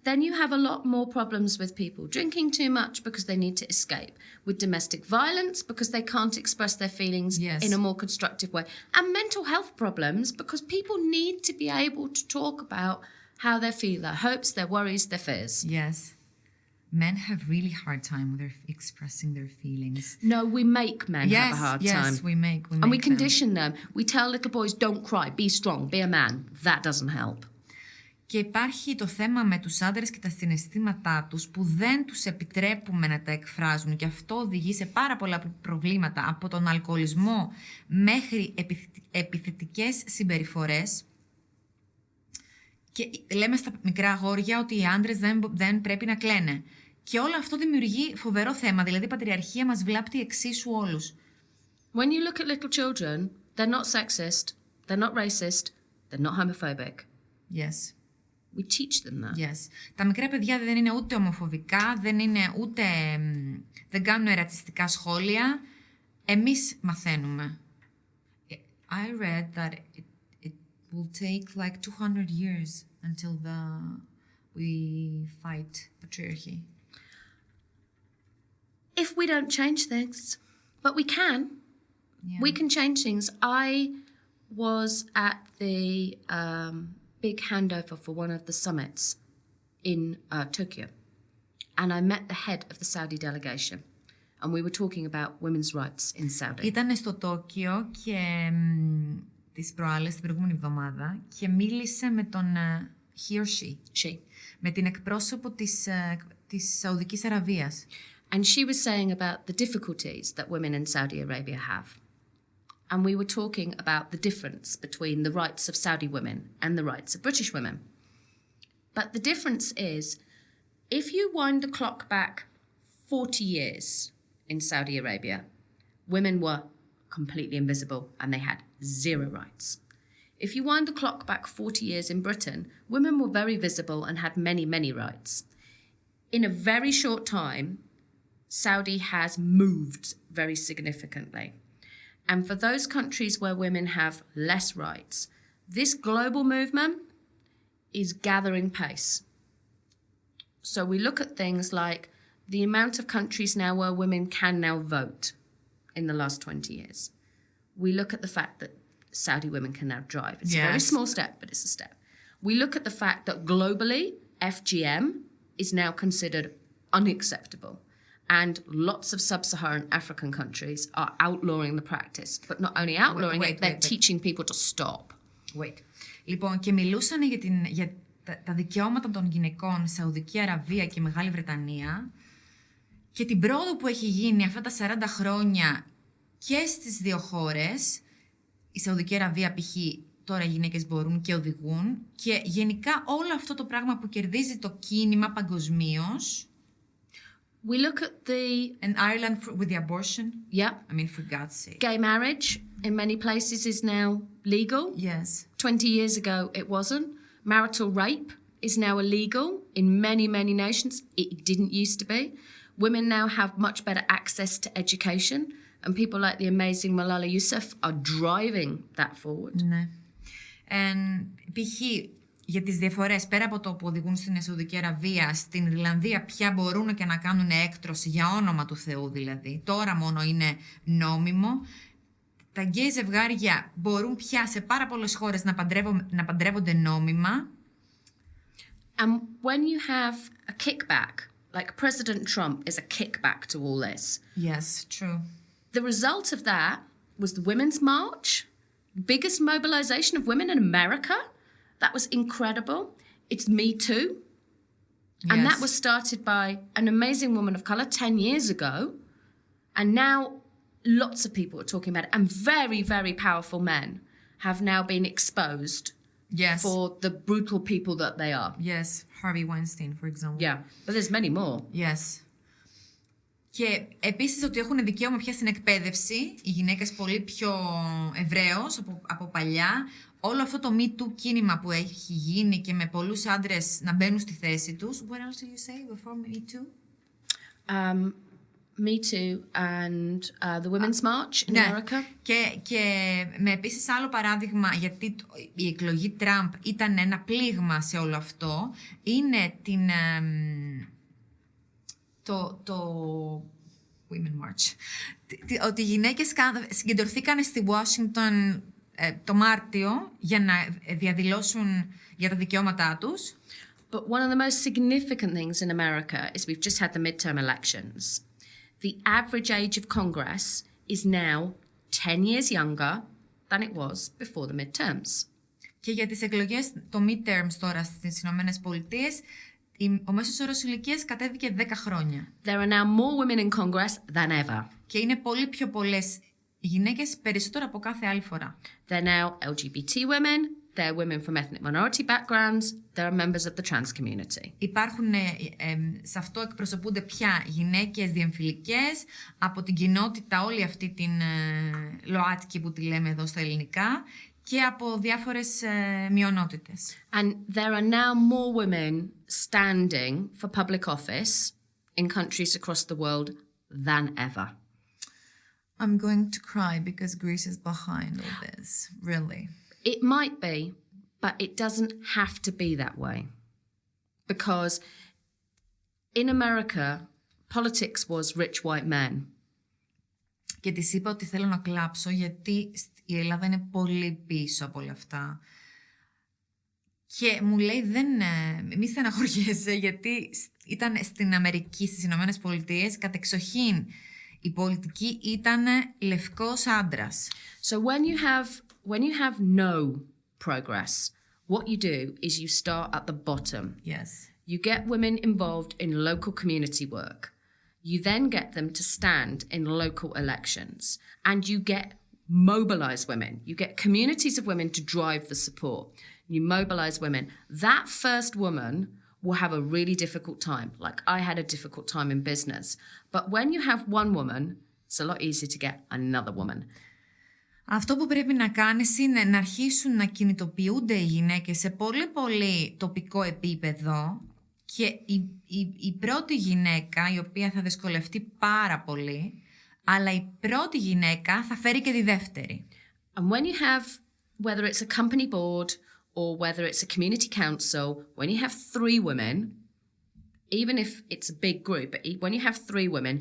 then you have a lot more problems with people drinking too much because they need to escape, with domestic violence because they can't express their feelings Yes. in a more constructive way, and mental health problems because people need to be able to talk about how they feel, their hopes, their worries, their fears. Yes. Men have really hard time with expressing their feelings. No, we make men have a hard time. Yes, we make And we them. condition them. We tell little boys, don't cry, be strong, be a man. That doesn't help. Και υπάρχει το θέμα με τους άντρες και τα συναισθήματά τους που δεν τους επιτρέπουμε να τα εκφράζουν και αυτό οδηγεί σε πάρα πολλά προβλήματα, από τον αλκοολισμό μέχρι επιθετικές συμπεριφορές. Και λέμε στα μικρά αγόρια ότι οι άντρες δεν πρέπει να κλαίνε. Και όλο αυτό δημιουργεί φοβερό θέμα, δηλαδή η πατριαρχία μας βλάπτει εξίσου όλους. When you look at little children, they're not sexist, they're not racist, they're not homophobic. Yes. We teach them that. Yes. Τα μικρά παιδιά δεν είναι ούτε ομοφοβικά, δεν κάνουν ρατσιστικά σχόλια. Εμείς μαθαίνουμε. I read that it will take like 200 years until we fight patriarchy. If we don't change things, but we can. Yeah. We can change things. I was at the big handover for one of the summits in Tokyo, and I met the head of the Saudi delegation, and we were talking about women's rights in Saudi. Ήταν στο Τόκιο και τις προάλλες, την προηγούμενη εβδομάδα, και μίλησε με τον he or she. Με την εκπρόσωπο της Σαουδικής Αραβίας. And she was saying about the difficulties that women in Saudi Arabia have. And we were talking about the difference between the rights of Saudi women and the rights of British women. But the difference is, if you wind the clock back 40 years in Saudi Arabia, women were completely invisible and they had zero rights. If you wind the clock back 40 years in Britain, women were very visible and had many, many rights. In a very short time, Saudi has moved very significantly. And for those countries where women have less rights, this global movement is gathering pace. So we look at things like the amount of countries now where women can now vote in the last 20 years. We look at the fact that Saudi women can now drive. It's a very small step, but it's a step. We look at the fact that globally, FGM is now considered unacceptable. And lots of sub-Saharan African countries are outlawing the practice. But not only outlawing it, they're teaching people to stop. Λοιπόν, και μιλούσαν για τα δικαιώματα των γυναικών στη Σαουδική Αραβία και Μεγάλη Βρετανία και την πρόοδο που έχει γίνει αυτά τα 40 χρόνια και στις δύο χώρες. Η Σαουδική Αραβία π.χ. τώρα οι γυναίκες μπορούν και οδηγούν και γενικά όλο αυτό το πράγμα που κερδίζει το κίνημα παγκοσμίως. we look at In Ireland with the abortion. Yeah. I mean, for God's sake. Gay marriage in many places is now legal. Yes. 20 years ago, it wasn't. Marital rape is now illegal in many, many nations. It didn't used to be. Women now have much better access to education, and people like the amazing Malala Yousaf are driving that forward. Ναι. Π.χ. για τις διαφορές, πέρα από το που οδηγούν στην Σαουδική Αραβία, στην Ιρλανδία πια μπορούν και να κάνουν έκτρωση, για όνομα του Θεού δηλαδή. Τώρα μόνο είναι νόμιμο. Τα γκέι ζευγάρια μπορούν πια σε πάρα πολλές χώρες να παντρεύονται νόμιμα. And when you have a kickback, like President Trump is a kickback to all this. Yes, true. The result of that was the Women's March, biggest mobilization of women in America. That was incredible. It's Me Too. Yes. And that was started by an amazing woman of color 10 years ago. And now lots of people are talking about it. And very, very powerful men have now been exposed. Yes. For the brutal people that they are. Yes, Harvey Weinstein, for example. Yeah, but there's many more. Yes. Και επίσης ότι έχουν δικαίωμα πια στην εκπαίδευση, οι γυναίκες πολύ πιο ευρέως από παλιά. Όλο αυτό το Me Too κίνημα που έχει γίνει και με πολλούς άντρες να μπαίνουν στη θέση τους. What else did you say before Me Too? Me Too and the Women's March in America. Και με επίσης άλλο παράδειγμα, γιατί η εκλογή Τραμπ ήταν ένα πλήγμα σε όλο αυτό, είναι το Women March. Ότι οι γυναίκες συγκεντρωθήκαν στη Washington το Μάρτιο για να διαδηλώσουν για τα δικαιώματά τους. But one of the most significant things in America is we've just had the midterm elections. The average age of Congress is now 10 years younger than it was before the midterms. Και για τις εκλογές, το midterms τώρα στις Ηνωμένες Πολιτείες, ο μέσος όρος ηλικίας κατέβηκε 10 χρόνια. There are now more women in Congress than ever. Και είναι πολύ πιο πολλές γυναίκες, περισσότερο από κάθε άλλη φορά. They're now LGBT women, they're women from ethnic minority backgrounds, they're members of the trans community. Υπάρχουν, σε αυτό εκπροσωπούνται πια γυναίκες διεμφυλικές, από την κοινότητα όλη αυτή την ΛΟΑΤΚΙ που τη λέμε εδώ στα ελληνικά, και από διάφορες μειονότητες. And there are now more women standing for public office in countries across the world than ever. I'm going to cry because Greece is behind all this, really. It might be, but it doesn't have to be that way. Because in America, politics was rich white men. Και της είπα ότι θέλω να κλάψω γιατί η Ελλάδα είναι πολύ πίσω από όλα αυτά. Και μου λέει μη στεναχωριέσαι, γιατί ήταν στην Αμερική, στις Ηνωμένες Πολιτείες, κατεξοχήν η πολιτική ήταν λευκός άντρας. So when you have no progress, what you do is you start at the bottom. Yes. You get women involved in local community work. You then get them to stand in local elections, and you get mobilized women. You get communities of women to drive the support. You mobilize women. That first woman will have a really difficult time. Like I had a difficult time in business. But when you have one woman, it's a lot easier to get another woman. Αυτό που πρέπει να κάνεις είναι να αρχίσουν να κινητοποιούνται οι γυναίκες σε πολύ πολύ τοπικό επίπεδο, και η πρώτη γυναίκα, η οποία θα δυσκολευτεί πάρα πολύ, αλλά η πρώτη γυναίκα θα φέρει και τη δεύτερη. And when you have, whether it's a company board or whether it's a community council, when you have 3 women, even if it's a big group, but when you have 3 women,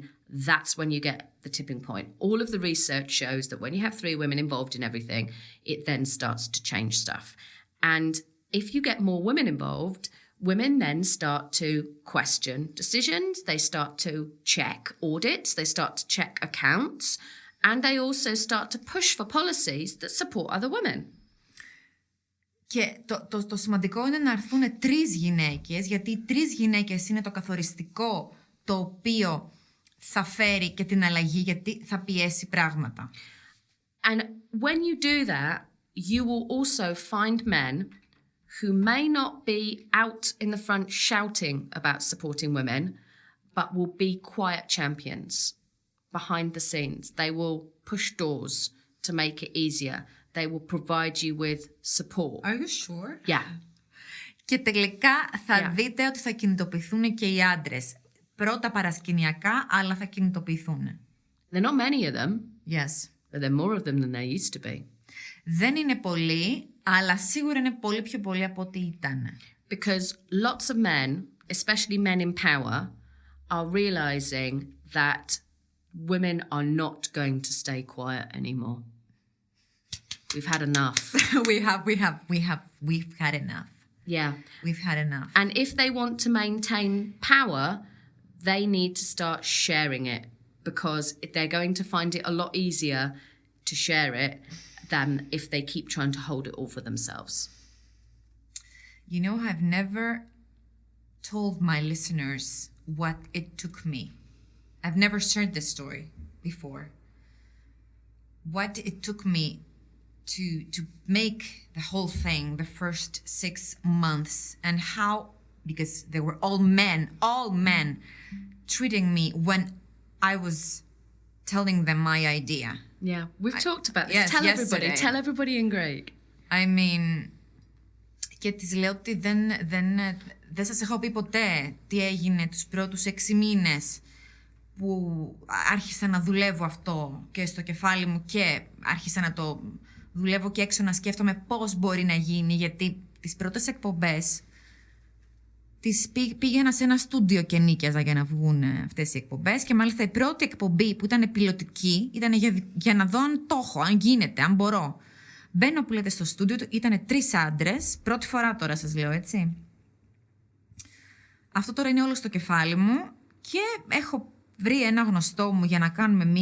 that's when you get the tipping point. All of the research shows that when you have 3 women involved in everything, it then starts to change stuff. And if you get more women involved, women then start to question decisions, they start to check audits, they start to check accounts, and they also start to push for policies that support other women. Και το σημαντικό είναι να έρθουν 3 γυναίκες, γιατί οι 3 γυναίκες είναι το καθοριστικό το οποίο θα φέρει και την αλλαγή, γιατί θα πιέσει πράγματα. And when you do that, you will also find men who may not be out in the front shouting about supporting women, but will be quiet champions behind the scenes. They will push doors to make it easier. They will provide you with support. Are you sure? Yeah. Και τελικά θα δείτε ότι θα κινητοποιηθούν και οι άντρες. Πρώτα παρασκηνιακά, αλλά θα κινητοποιηθούν. There are not many of them. Yes. But there are more of them than there used to be. Δεν είναι πολλοί, αλλά σίγουρα είναι πολύ πιο πολλοί από ό,τι ήταν. Because lots of men, especially men in power, are realizing that women are not going to stay quiet anymore. We've had enough. We've had enough. Yeah. We've had enough. And if they want to maintain power, they need to start sharing it, because they're going to find it a lot easier to share it than if they keep trying to hold it all for themselves. You know, I've never told my listeners what it took me. I've never shared this story before. What it took me to make the whole thing, the first 6 months, and how, because they were all men treating me when I was telling them my idea. Yeah, we've talked about this. Yes, Tell everybody in Greek. I mean, και της λέω ότι δεν σας έχω πει ποτέ τι έγινε τους πρώτους 6 μήνες που άρχισα να δουλεύω αυτό και στο κεφάλι μου και άρχισα να το δουλεύω και έξω να σκέφτομαι πώς μπορεί να γίνει, γιατί τις πρώτες εκπομπές πήγαινα σε ένα στούντιο και νίκιαζα για να βγουν αυτές οι εκπομπές, και μάλιστα η πρώτη εκπομπή που ήταν πιλωτική ήταν για να δω αν το έχω, αν γίνεται, αν μπορώ. Μπαίνω, που λέτε, στο στούντιο, ήταν 3 άντρες, πρώτη φορά τώρα σας λέω, έτσι. Αυτό τώρα είναι όλο στο κεφάλι μου και έχω βρει ένα γνωστό μου για να κάνουμε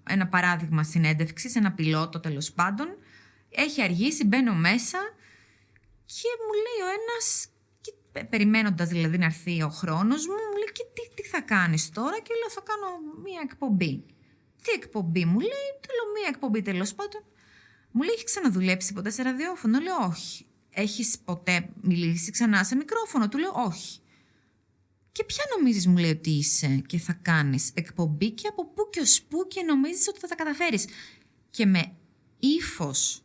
ένα παράδειγμα συνέντευξης, ένα πιλότο τέλος πάντων. Έχει αργήσει, μπαίνω μέσα και μου λέει ο ένας, περιμένοντας δηλαδή να έρθει ο χρόνος μου, μου λέει, και τι θα κάνεις τώρα? Και λέω, θα κάνω μία εκπομπή. Τι εκπομπή? Μου λέει, μία εκπομπή τέλος πάντων. Μου λέει, έχει ξαναδουλέψει ποτέ σε ραδιόφωνο? Λέω, όχι. Έχεις ποτέ μιλήσει ξανά σε μικρόφωνο? Του λέω, όχι. Και ποια νομίζεις, μου λέει, ότι είσαι και θα κάνεις εκπομπή, και από πού και ως πού, και νομίζεις ότι θα τα καταφέρεις? Και με ύφος,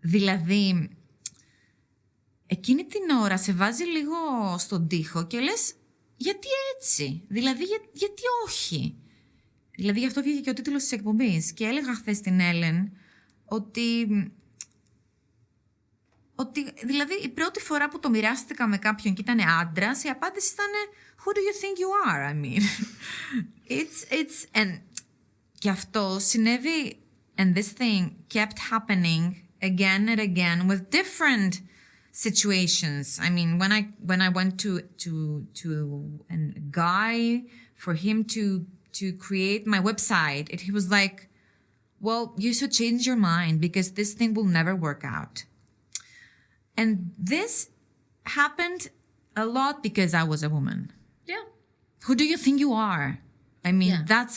δηλαδή, εκείνη την ώρα σε βάζει λίγο στον τοίχο και λες, γιατί έτσι? Δηλαδή, γιατί όχι? Δηλαδή, γι' αυτό βγήκε και ο τίτλος της εκπομπής. Και έλεγα χθες στην Helen ότι δηλαδή η πρώτη φορά που το μοιράστηκα με κάποιον και ήταν άντρας, η απάντηση ήταν Who do you think you are? I mean, and και αυτό συνέβη, and this thing kept happening again and again with different situations. I mean, when I went to a guy for him to create my website, he was like, well, you should change your mind because this thing will never work out. And this happened a lot because I was a woman. Yeah. Who do you think you are? I mean, that's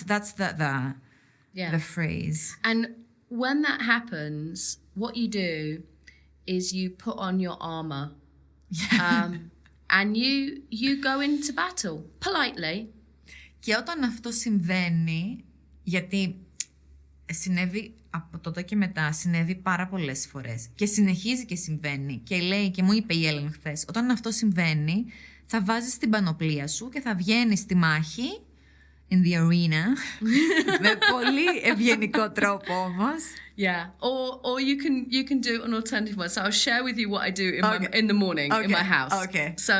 the phrase. And when that happens, what you do is you put on your armor, and you go into battle politely. Και όταν αυτό συμβαίνει, γιατί συνέβη από τότε και μετά, συνέβη πάρα πολλές φορές και συνεχίζει και συμβαίνει, και λέει, και μου είπε η Helen χθες, όταν αυτό συμβαίνει θα βάζεις την πανοπλία σου και θα βγαίνεις στη μάχη, in the arena, με πολύ ευγενικό τρόπο όμως. Yeah, or you can do an alternative one. So I'll share with you what I do in the morning in my house. Okay. So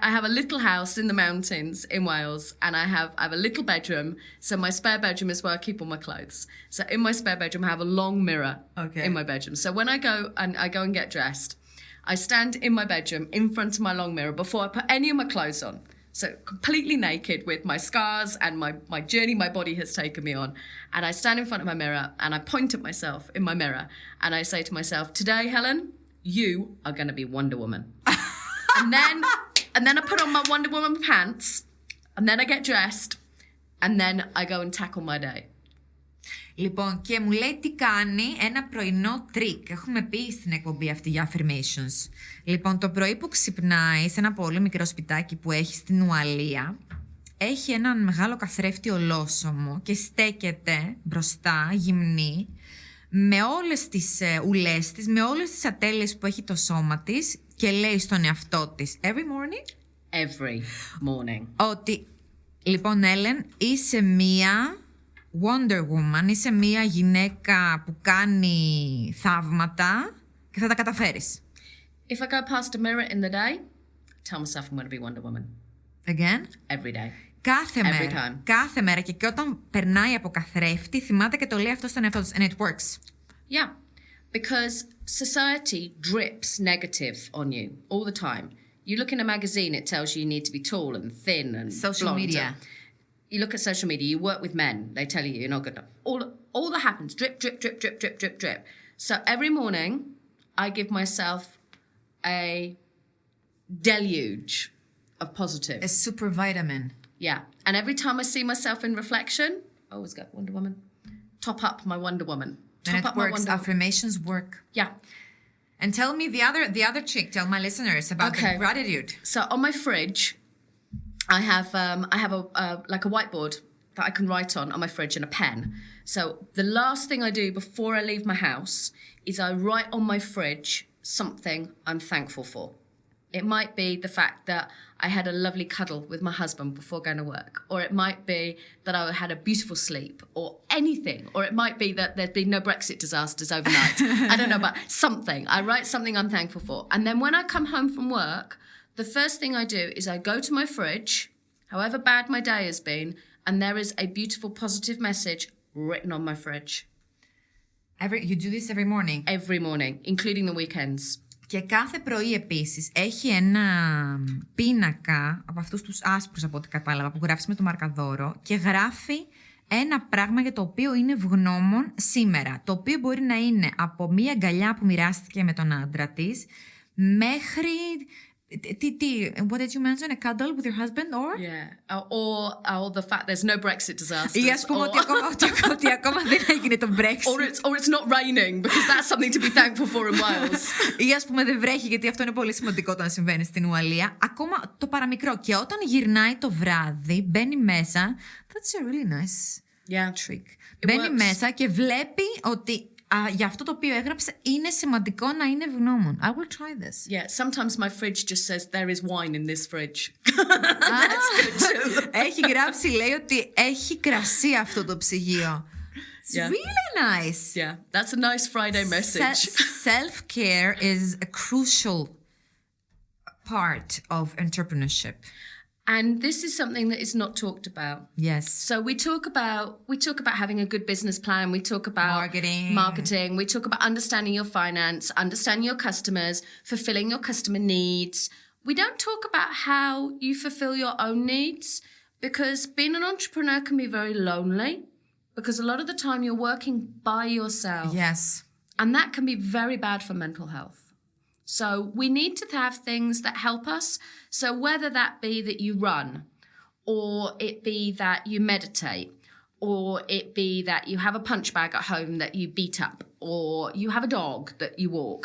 I have a little house in the mountains in Wales, and I have a little bedroom. So my spare bedroom is where I keep all my clothes. So in my spare bedroom, I have a long mirror in my bedroom. So when I go and get dressed, I stand in my bedroom in front of my long mirror before I put any of my clothes on. So completely naked with my scars and my journey my body has taken me on. And I stand in front of my mirror and I point at myself in my mirror and I say to myself, today, Helen, you are going to be Wonder Woman. and then I put on my Wonder Woman pants, and then I get dressed, and then I go and tackle my day. Λοιπόν, και μου λέει τι κάνει ένα πρωινό τρίκ. Έχουμε πει στην εκπομπή αυτή για affirmations. Λοιπόν, το πρωί που ξυπνάει σε ένα πολύ μικρό σπιτάκι που έχει στην Ουαλία, έχει έναν μεγάλο καθρέφτη ολόσωμο και στέκεται μπροστά, γυμνή, με όλες τις ουλές της, με όλες τις ατέλειες που έχει το σώμα της και λέει στον εαυτό της every morning. Every morning. Ότι, λοιπόν, Helen, είσαι μία Wonder Woman, είσαι μία γυναίκα που κάνει θαύματα και θα τα καταφέρεις. If I go past a mirror in the day, tell myself I'm going to be Wonder Woman. Again? Every day. Κάθε μέρα. Και όταν περνάει από καθρέφτη, θυμάται και το λέει αυτό στον εαυτό της. And it works. Yeah. Because society drips negative on you all the time. You look in a magazine, it tells you need to be tall and thin and social blonde. Media. You look at social media, you work with men, they tell you you're not good enough. All that happens, drip, drip, drip, drip, drip, drip, drip. So every morning, I give myself a deluge of positive. A super vitamin. Yeah. And every time I see myself in reflection, I always go, Wonder Woman. Top up my Wonder Woman. And it works. Affirmations work. Yeah. And tell me the other trick. Tell my listeners about the gratitude. So on my fridge, I have like a whiteboard that I can write on my fridge and a pen. So the last thing I do before I leave my house is I write on my fridge something I'm thankful for. It might be the fact that I had a lovely cuddle with my husband before going to work. Or it might be that I had a beautiful sleep or anything. Or it might be that there's been no Brexit disasters overnight. I don't know, but something. I write something I'm thankful for. And then when I come home from work, the first thing I do is I go to my fridge, however bad my day has been, and there is a beautiful positive message written on my fridge. You do this every morning? Every morning, including the weekends. Και κάθε πρωί επίσης έχει ένα πίνακα από αυτούς τους άσπρους, από ό,τι κατάλαβα, που γράφεις με το μαρκαδόρο και γράφει ένα πράγμα για το οποίο είναι ευγνώμων σήμερα. Το οποίο μπορεί να είναι από μία αγκαλιά που μοιράστηκε με τον άντρα της μέχρι... What did you mention? A cuddle with your husband or? Yeah. Or the fact there's no Brexit disasters. Ή ας πούμε ότι ακόμα δεν έγινε το Brexit. Or it's not raining because that's something to be thankful for in Wales. Ή ας πούμε δεν βρέχει γιατί αυτό είναι πολύ σημαντικό όταν συμβαίνει στην Ουαλία. Ακόμα το παραμικρό. Και όταν γυρνάει το βράδυ, μπαίνει μέσα. That's a really nice trick. Μπαίνει μέσα και βλέπει ότι για αυτό το οποίο έγραψε είναι σημαντικό να είναι ευγνώμων. I will try this. Yeah, sometimes my fridge just says there is wine in this fridge. That's good too. Έχει γράψει, λέει ότι έχει κρασί αυτό το ψυγείο. It's really nice. Yeah, that's a nice Friday message. Self-care is a crucial part of entrepreneurship. And this is something that is not talked about. Yes. So we talk about having a good business plan. We talk about marketing. We talk about understanding your finance, understanding your customers, fulfilling your customer needs. We don't talk about how you fulfill your own needs because being an entrepreneur can be very lonely because a lot of the time you're working by yourself. Yes. And that can be very bad for mental health. So we need to have things that help us. So whether that be that you run, or it be that you meditate, or it be that you have a punch bag at home that you beat up, or you have a dog that you walk.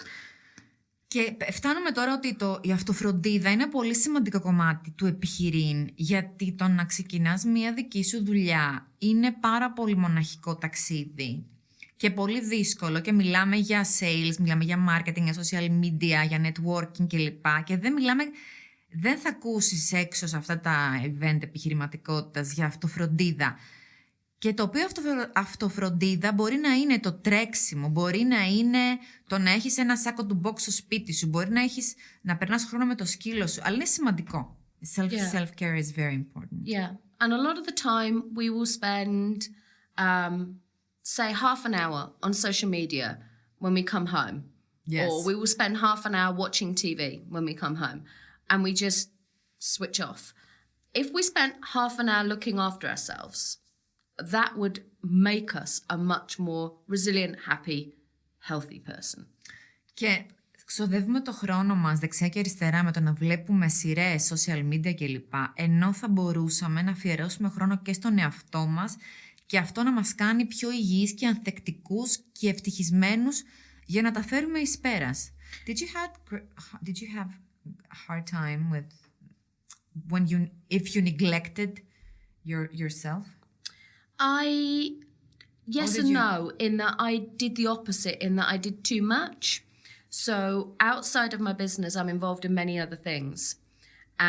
Και φτάνουμε τώρα ότι η αυτοφροντίδα είναι πολύ σημαντικό κομμάτι του επιχειρήν, γιατί το να ξεκινάς μια δική σου δουλειά είναι πάρα πολύ μοναχικό ταξίδι. Και πολύ δύσκολο και μιλάμε για sales, μιλάμε για marketing, για social media, για networking κλπ. Και δεν θα ακούσεις έξω σε αυτά τα event επιχειρηματικότητας για αυτοφροντίδα. Και το οποίο αυτοφροντίδα μπορεί να είναι το τρέξιμο, μπορεί να είναι το να έχεις ένα σάκο του box στο σπίτι σου, μπορεί να περνάς χρόνο με το σκύλο σου, αλλά είναι σημαντικό. Self-care is very important. Yeah, and a lot of the time we will spend... say half an hour on social media when we come home. Yes. Or we will spend half an hour watching TV when we come home. And we just switch off. If we spent half an hour looking after ourselves, that would make us a much more resilient, happy, healthy person. Και ξοδεύουμε το χρόνο μας δεξιά και αριστερά με το να βλέπουμε σειρές, social media κλπ. Ενώ θα μπορούσαμε να αφιερώσουμε χρόνο και στον εαυτό μας και αυτό να μας κάνει πιο υγιείς και ανθεκτικούς και ευτυχισμένους για να τα φέρουμε εις πέρας. Did you have a hard time with if you neglected yourself? Yes and no, in that I did the opposite, in that I did too much. So outside of my business, I'm involved in many other things.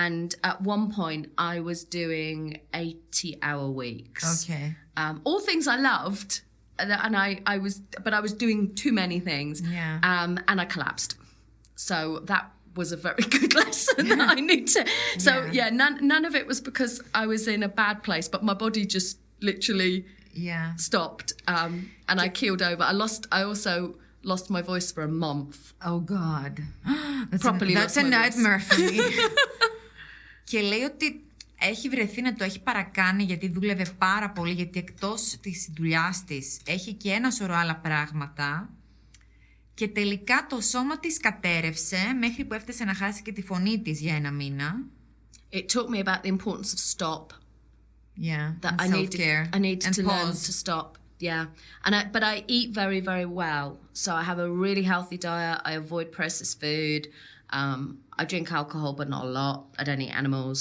And at one point, I was doing 80-hour weeks. Okay. All things I loved, but I was doing too many things. Yeah. And I collapsed. So that was a very good lesson that I need to. So none of it was because I was in a bad place, but my body just literally stopped, and I keeled over. I also lost my voice for a month. Oh God, that's a nightmare for me. Και λέει ότι έχει βρεθεί να το έχει παρακάνει γιατί δούλευε πάρα πολύ, γιατί εκτός της δουλειάς της έχει και ένα σωρό άλλα πράγματα και τελικά το σώμα της κατέρευσε μέχρι που έφτασε να χάσει και τη φωνή της για ένα μήνα. It taught me about the importance of stop. Yeah, that I needed to learn to stop. Yeah, but I eat very, very well. So I have a really healthy diet. I avoid processed food. I drink alcohol, but not a lot. I don't eat animals.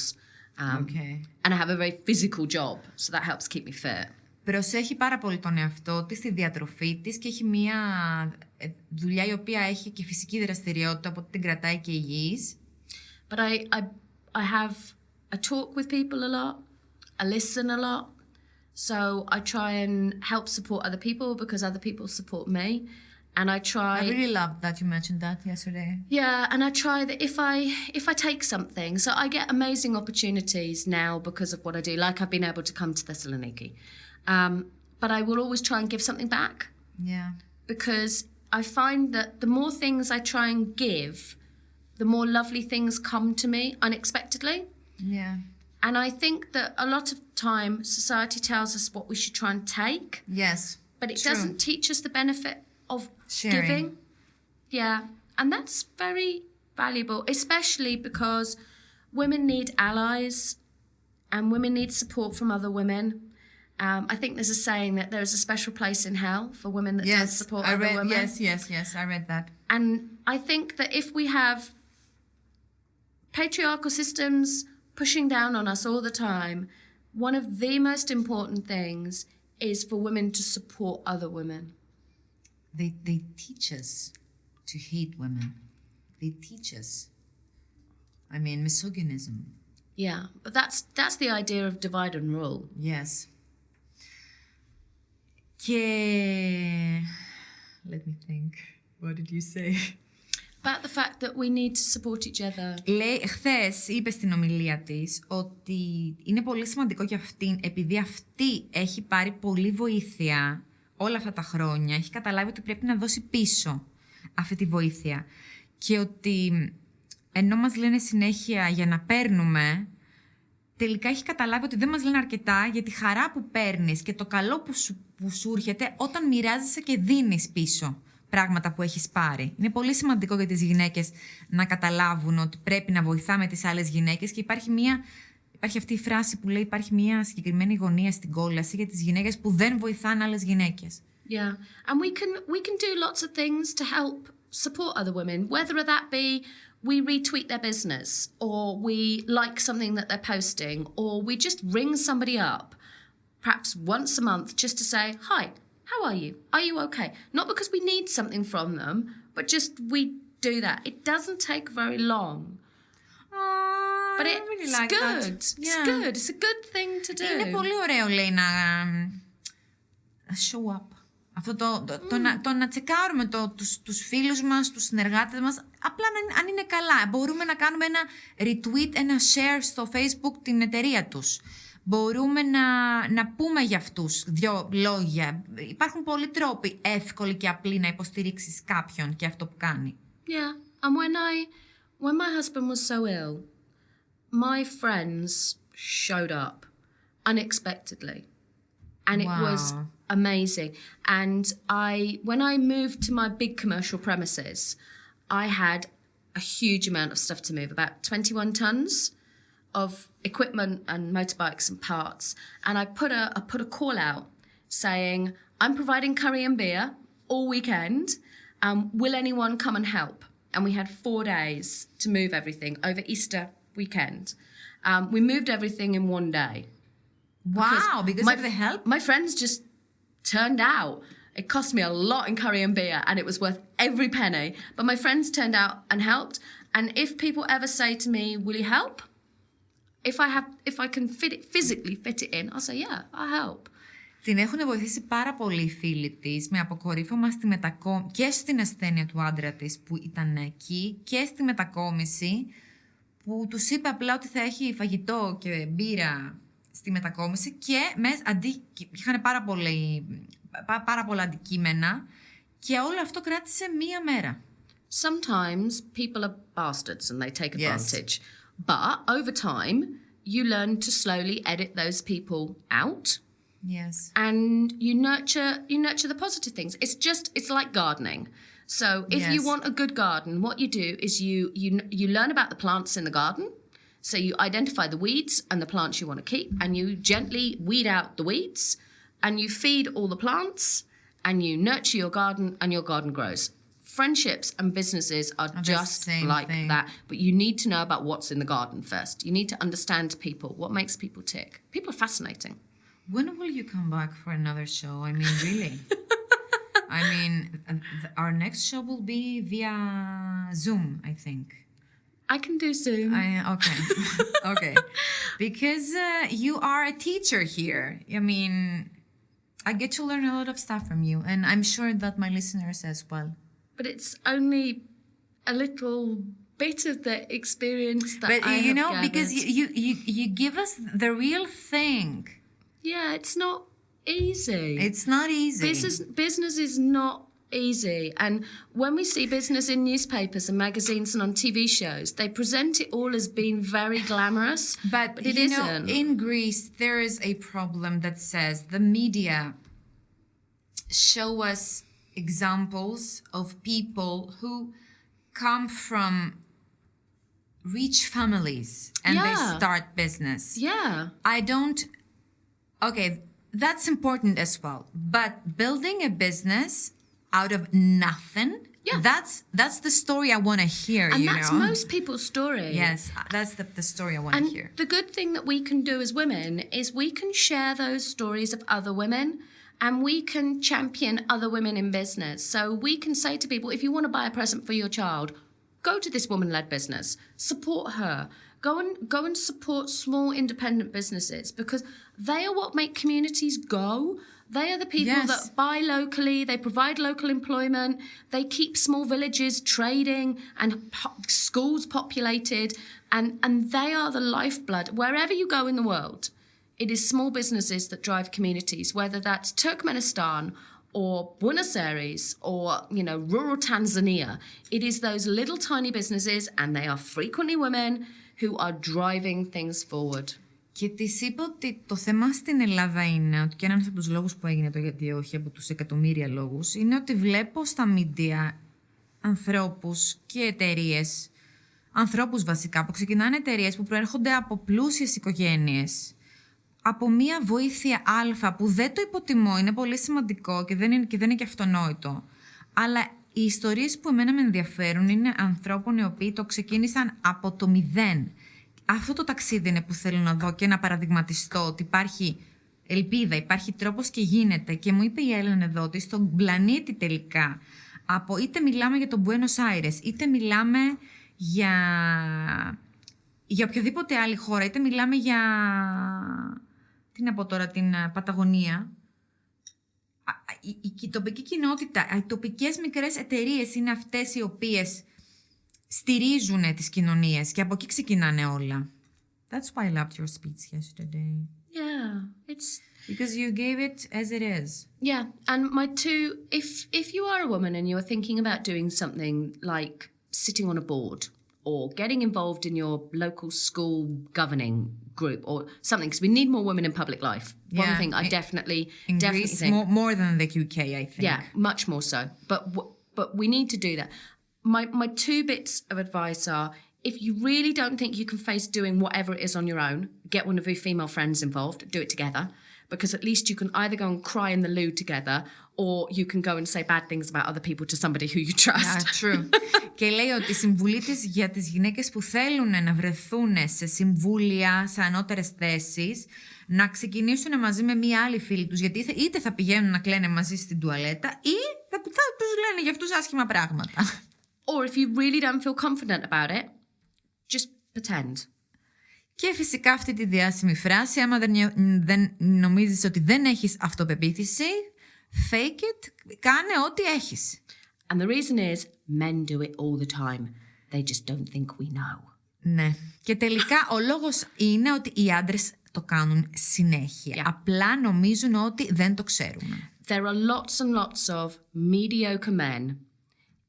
Okay. And I have a very physical job, so that helps keep me fit. Προσέχει πάρα πολύ τον εαυτό της, τη διατροφή της και έχει μια δουλειά η οποία έχει και φυσική δραστηριότητα, οπότε την κρατάει και υγιής. But I talk with people a lot. I listen a lot. So I try and help support other people because other people support me. And I try... I really loved that you mentioned that yesterday. Yeah, and I try that if I take something, so I get amazing opportunities now because of what I do. Like I've been able to come to Thessaloniki. But I will always try and give something back. Yeah. Because I find that the more things I try and give, the more lovely things come to me unexpectedly. Yeah. And I think that a lot of time society tells us what we should try and take. Yes. But it doesn't teach us the benefit of sharing. Giving. Yeah. And that's very valuable, especially because women need allies and women need support from other women. I think there's a saying that there is a special place in hell for women that don't support other women. Yes, I read that. And I think that if we have patriarchal systems pushing down on us all the time, one of the most important things is for women to support other women. They teach us to hate women. They teach us. I mean, misogynism. Yeah, but that's the idea of divide and rule. Yes. Και... Let me think. What did you say? About the fact that we need to support each other. Λέει, χθες είπε στην ομιλία της ότι είναι πολύ σημαντικό για αυτήν, επειδή αυτή έχει πάρει πολλή βοήθεια όλα αυτά τα χρόνια, έχει καταλάβει ότι πρέπει να δώσει πίσω αυτή τη βοήθεια. Και ότι ενώ μας λένε συνέχεια για να παίρνουμε, τελικά έχει καταλάβει ότι δεν μας λένε αρκετά για τη χαρά που παίρνεις και το καλό που σου έρχεται όταν μοιράζεσαι και δίνεις πίσω πράγματα που έχεις πάρει. Είναι πολύ σημαντικό για τις γυναίκες να καταλάβουν ότι πρέπει να βοηθάμε τις άλλες γυναίκες και υπάρχει αυτή η φράση που λέει υπάρχει μια συγκεκριμένη γωνία στην κόλαση για τις γυναίκες που δεν βοηθάνε άλλες γυναίκες. Yeah, and we can do lots of things to help support other women, whether that be we retweet their business or we like something that they're posting or we just ring somebody up perhaps once a month just to say, hi, how are you? Are you okay? Not because we need something from them, but just we do that. It doesn't take very long. But it's really like good. That. It's good. It's a good thing to do. Είναι πολύ ωραίο, λέει, να show up. Αυτό το να τσεκάρουμε τους φίλους μας, τους συνεργάτες μας, απλά αν είναι καλά. Μπορούμε να κάνουμε ένα retweet, ένα share στο Facebook την εταιρεία τους. Μπορούμε να πούμε για αυτούς 2 λόγια. Υπάρχουν πολλοί τρόποι εύκολοι και απλοί να υποστηρίξεις κάποιον και αυτό που κάνει. Yeah, and when my husband was so ill, my friends showed up unexpectedly. And it was amazing. And when I moved to my big commercial premises, I had a huge amount of stuff to move, about 21 tons of equipment and motorbikes and parts. And I put a call out saying, I'm providing curry and beer all weekend. Will anyone come and help? And we had 4 days to move everything over Easter weekend. We moved everything in 1 day. Wow, because of the help? My friends just turned out. It cost me a lot in curry and beer, and it was worth every penny. But my friends turned out and helped. And if people ever say to me, will you help? If I can physically fit it in, I'll say, yeah, I'll help. Την έχουν βοηθήσει πάρα πολύ οι φίλοι της με αποκορύφωμα και στην ασθένεια του άντρα της που ήταν εκεί και στη μετακόμιση, που τους είπε απλά ότι θα έχει φαγητό και μπύρα στη μετακόμιση και είχαν πάρα πολλά αντικείμενα και όλο αυτό κράτησε 1 μέρα. Sometimes people are bastards and they take advantage. Yes. But over time, you learn to slowly edit those people out. Yes. And you nurture the positive things. It's like gardening. So if you want a good garden, what you do is you learn about the plants in the garden. So you identify the weeds and the plants you want to keep, and you gently weed out the weeds, and you feed all the plants, and you nurture your garden, and your garden grows. Friendships and businesses are just like that, but you need to know about what's in the garden first. You need to understand people, what makes people tick. People are fascinating. When will you come back for another show? I mean, really? I mean, our next show will be via Zoom, I think. I can do Zoom. Okay. Okay. Because you are a teacher here. I mean, I get to learn a lot of stuff from you, and I'm sure that my listeners as well. But it's only a little bit of the experience that I have gathered. Because you give us the real thing. Yeah, it's not easy. It's not easy. Business is not easy. And when we see business in newspapers and magazines and on TV shows, they present it all as being very glamorous, but it isn't. In Greece, there is a problem that says the media show us examples of people who come from rich families and they start business. Yeah. Okay, that's important as well. But building a business out of nothing, that's the story I want to hear, and that's most people's story. Yes, that's the story I want to hear. The good thing that we can do as women is we can share those stories of other women, and we can champion other women in business. So we can say to people, if you want to buy a present for your child, go to this woman-led business, support her. Go and support small independent businesses, because they are what make communities go. They are the people that buy locally, they provide local employment, they keep small villages trading and schools populated, and they are the lifeblood. Wherever you go in the world, it is small businesses that drive communities, whether that's Turkmenistan or Buenos Aires or, rural Tanzania. It is those little tiny businesses, and they are frequently women who are driving things forward. Και της είπα ότι το θέμα στην Ελλάδα είναι ότι, και ένας από τους λόγους που έγινε το γιατί όχι, από τους εκατομμύρια λόγους, είναι ότι βλέπω στα μίντια ανθρώπους και εταιρείες, ανθρώπους βασικά, που ξεκινάνε εταιρείες που προέρχονται από πλούσιες οικογένειες, από μία βοήθεια αλφα που δεν το υποτιμώ, είναι πολύ σημαντικό και δεν είναι και αυτονόητο. Αλλά οι ιστορίες που εμένα με ενδιαφέρουν είναι ανθρώπων οι οποίοι το ξεκίνησαν από το 0. Αυτό το ταξίδι είναι που θέλω να δω και να παραδειγματιστώ ότι υπάρχει ελπίδα, υπάρχει τρόπος και γίνεται. Και μου είπε η Helen εδώ ότι στον πλανήτη τελικά, είτε μιλάμε για τον Buenos Aires, είτε μιλάμε για οποιαδήποτε άλλη χώρα, είτε μιλάμε για, τι να πω τώρα, την Παταγωνία, η τοπική κοινότητα, οι τοπικές μικρές εταιρείες είναι αυτές οι οποίες στηρίζουν τις κοινωνίες και από εκεί ξεκινάνε όλα. That's why I loved your speech yesterday. Yeah, it's because you gave it as it is. Yeah, and if you are a woman and you're thinking about doing something like sitting on a board or getting involved in your local school governing group or something, because we need more women in public life. One thing I definitely Greece, think more than the UK, I think. Yeah, much more so. But we need to do that. My 2 bits of advice are, if you really don't think you can face doing whatever it is on your own, get one of your female friends involved, do it together. Because at least you can either go and cry in the loo together, or you can go and say bad things about other people to somebody who you trust. Yeah, true. Και λέει ότι η συμβουλή της για τις γυναίκες που θέλουν να βρεθούν σε συμβούλια, σε ανώτερες θέσεις, να ξεκινήσουν μαζί με μία άλλη φίλη τους, γιατί είτε θα πηγαίνουν να κλαίνε μαζί στην τουαλέτα ή θα τους λένε για αυτούς άσχημα πράγματα. Or if you really don't feel confident about it, just pretend. Και φυσικά αυτή τη διάσημη φράση, άμα δεν νομίζεις ότι δεν έχεις αυτοπεποίθηση, fake it, κάνε ό,τι έχεις. And the reason is, men do it all the time. They just don't think we know. Ναι. Και τελικά ο λόγος είναι ότι οι άντρες το κάνουν συνέχεια. Yeah. Απλά νομίζουν ότι δεν το ξέρουμε. There are lots and lots of mediocre men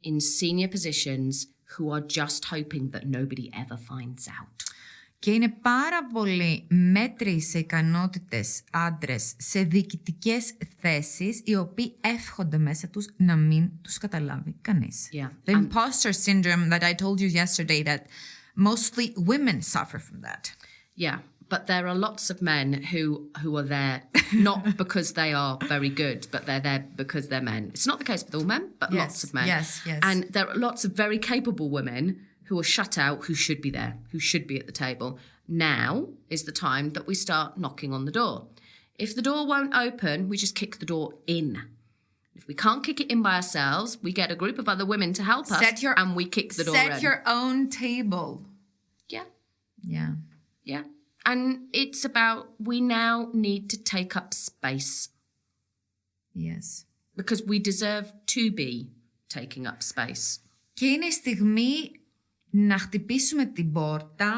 in senior positions who are just hoping that nobody ever finds out. Και είναι πάρα πολύ μέτριοι σε ικανότητες άντρες σε διοικητικές θέσεις, οι οποίοι εύχονται μέσα τους να μην τους καταλάβει κανείς. Yeah. The imposter syndrome that I told you yesterday, that mostly women suffer from that. Yeah, but there are lots of men who are there not because they are very good, but they're there because they're men. It's not the case with all men, but Yes, lots of men. yes. And there are lots of very capable women who are shut out, who should be there, who should be at the table. Now is the time that we start knocking on the door. If the door won't open, we just kick the door in. If we can't kick it in by ourselves, we get a group of other women to help us, and we kick the door in. Set your own table. Yeah. Yeah. Yeah. And it's about, we now need to take up space. Yes. Because we deserve to be taking up space. Και είναι η στιγμή να χτυπήσουμε την πόρτα,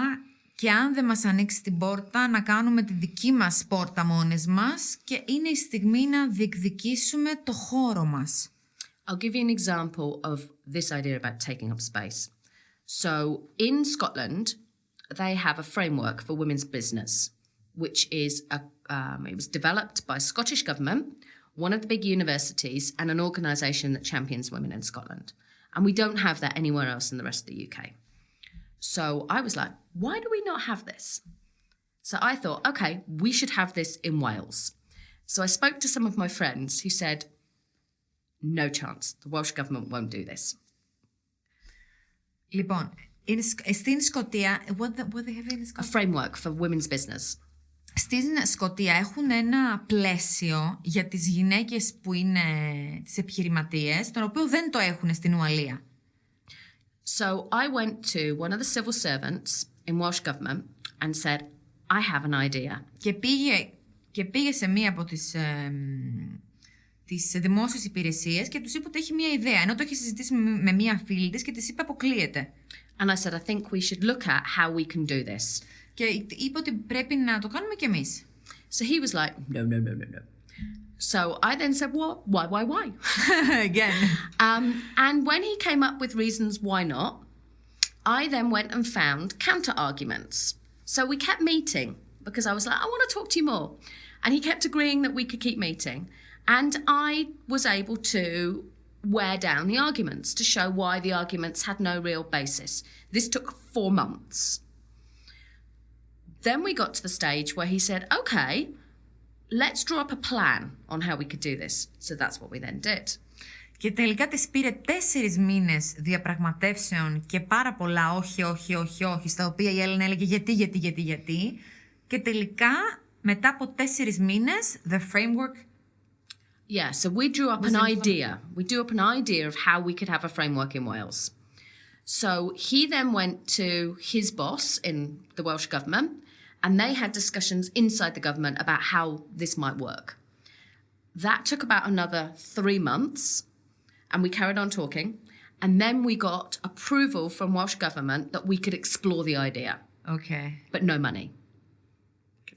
και αν δεν μας ανοίξει την πόρτα, να κάνουμε τη δική μας πόρτα μόνες μας, και είναι η στιγμή να διεκδικήσουμε το χώρο μας. I'll give you an example of this idea about taking up space. So in Scotland, they have a framework for women's business, which is it was developed by Scottish government, one of the big universities, and an organisation that champions women in Scotland. And we don't have that anywhere else in the rest of the UK. So I was like, why do we not have this? So I thought, okay, we should have this in Wales. So I spoke to some of my friends who said, no chance, the Welsh government won't do this. Λοιπόν, στην Σκωτία, what they have in Scotland? A framework for women's business. Στην Σκωτία έχουν ένα πλαίσιο για τις γυναίκες που είναι τις επιχειρηματίες, τον οποίο δεν το έχουν στην Ουαλία. So I went to one of the civil servants in Welsh government and said, I have an idea. Και πήγε σε μία από τις δημόσιες υπηρεσίες και τους είπε ότι έχει μία ιδέα, ενώ το έχει συζητήσει με μία φίλη της και της είπε αποκλείεται. And I said, I think we should look at how we can do this. Και είπε ότι πρέπει να το κάνουμε κι εμείς. So he was like, no. So I then said, well, why? Again. And when he came up with reasons why not, I then went and found counter arguments. So we kept meeting because I was like, I want to talk to you more. And he kept agreeing that we could keep meeting. And I was able to wear down the arguments to show why the arguments had no real basis. This took 4 months. Then we got to the stage where he said, okay, let's draw up a plan on how we could do this. So that's what we then did. Και τελικά της πήρε 4 μήνες διαπραγματεύσεων και πάρα πολλά όχι, στα οποία η Helen έλεγε γιατί. Και τελικά, μετά από 4 μήνες, the framework... Yeah, so we drew up an idea. We drew up an idea of how we could have a framework in Wales. So he then went to his boss in the Welsh government, and they had discussions inside the government about how this might work. That took about another 3 months, and we carried on talking. And then we got approval from Welsh government that we could explore the idea. Okay. But no money.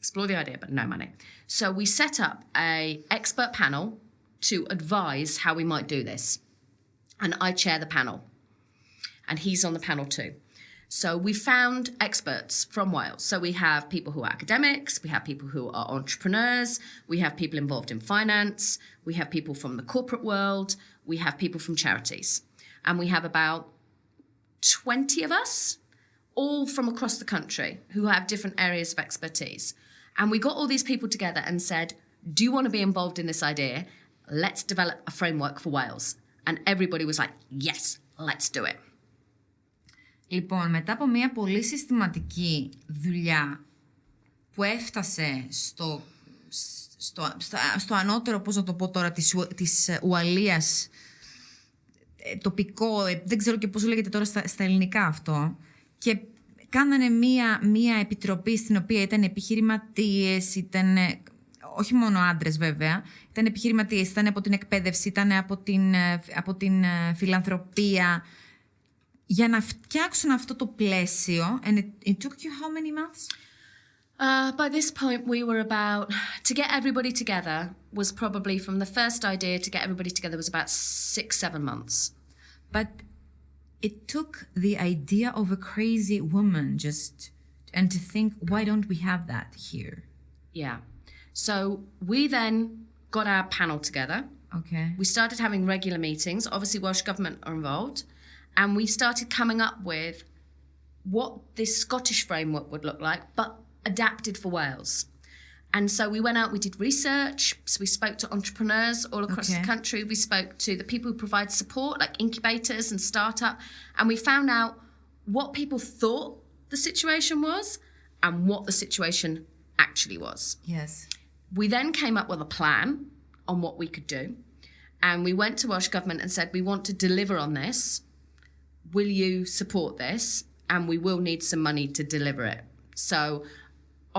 Explore the idea, but no money. So we set up an expert panel to advise how we might do this. And I chair the panel. And he's on the panel too. So we found experts from Wales. So we have people who are academics, we have people who are entrepreneurs, we have people involved in finance, we have people from the corporate world, we have people from charities. And we have about 20 of us, all from across the country, who have different areas of expertise. And we got all these people together and said, do you want to be involved in this idea? Let's develop a framework for Wales. And everybody was like, yes, let's do it. Λοιπόν, μετά από μια πολύ συστηματική δουλειά που έφτασε στο ανώτερο, πώς να το πω τώρα, της Ουαλίας, τοπικό, δεν ξέρω και πώς λέγεται τώρα στα ελληνικά αυτό, και κάνανε μία επιτροπή στην οποία ήταν επιχειρηματίες, ήταν όχι μόνο άντρες βέβαια, ήταν επιχειρηματίες, ήταν από την εκπαίδευση, ήταν από την φιλανθρωπία, για να φτιάξουν αυτό το πλαίσιο. And it took you how many months? By this point, we were about, to get everybody together was probably, from the first idea to get everybody together was about 6-7 months. But it took the idea of a crazy woman and to think, why don't we have that here? Yeah. So we then got our panel together. Okay. We started having regular meetings. Obviously, Welsh Government are involved. And we started coming up with what this Scottish framework would look like, but adapted for Wales. And so we went out, we did research. So we spoke to entrepreneurs all across the country. We spoke to the people who provide support, like incubators and startup. And we found out what people thought the situation was and what the situation actually was. Yes. We then came up with a plan on what we could do. And we went to Welsh Government and said, we want to deliver on this. Will you support this? And we will need some money to deliver it. So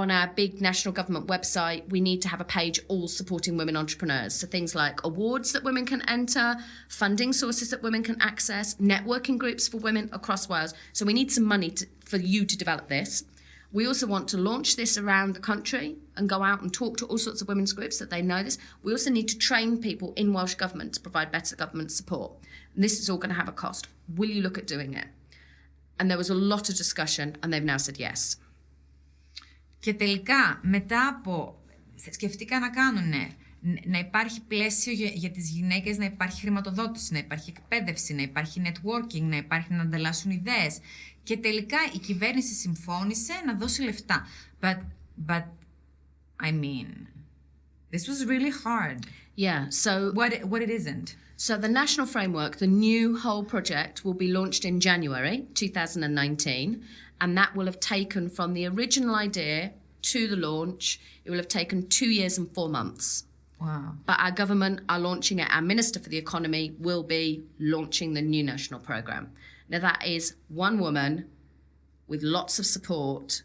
on our big national government website, we need to have a page all supporting women entrepreneurs. So things like awards that women can enter, funding sources that women can access, networking groups for women across Wales. So we need some money for you to develop this. We also want to launch this around the country and go out and talk to all sorts of women's groups that they know this. We also need to train people in Welsh Government to provide better government support. And this is all going to have a cost. Will you look at doing it? And there was a lot of discussion, and they've now said yes. Και τελικά, μετά από... σκεφτήκα να κάνουνε, να υπάρχει πλαίσιο για τις γυναίκες, να υπάρχει χρηματοδότηση, να υπάρχει εκπαίδευση, να υπάρχει networking, να υπάρχει να ανταλλάσσουν ιδέες. Και τελικά η κυβέρνηση συμφώνησε να δώσει λεφτά. But I mean, this was really hard. Yeah, so... What it isn't. So the national framework, the new whole project, will be launched in January 2019, and that will have taken from the original idea to the launch, it will have taken 2 years and 4 months. Wow. But our government are launching it. Our Minister for the Economy will be launching the new national programme. Now that is one woman with lots of support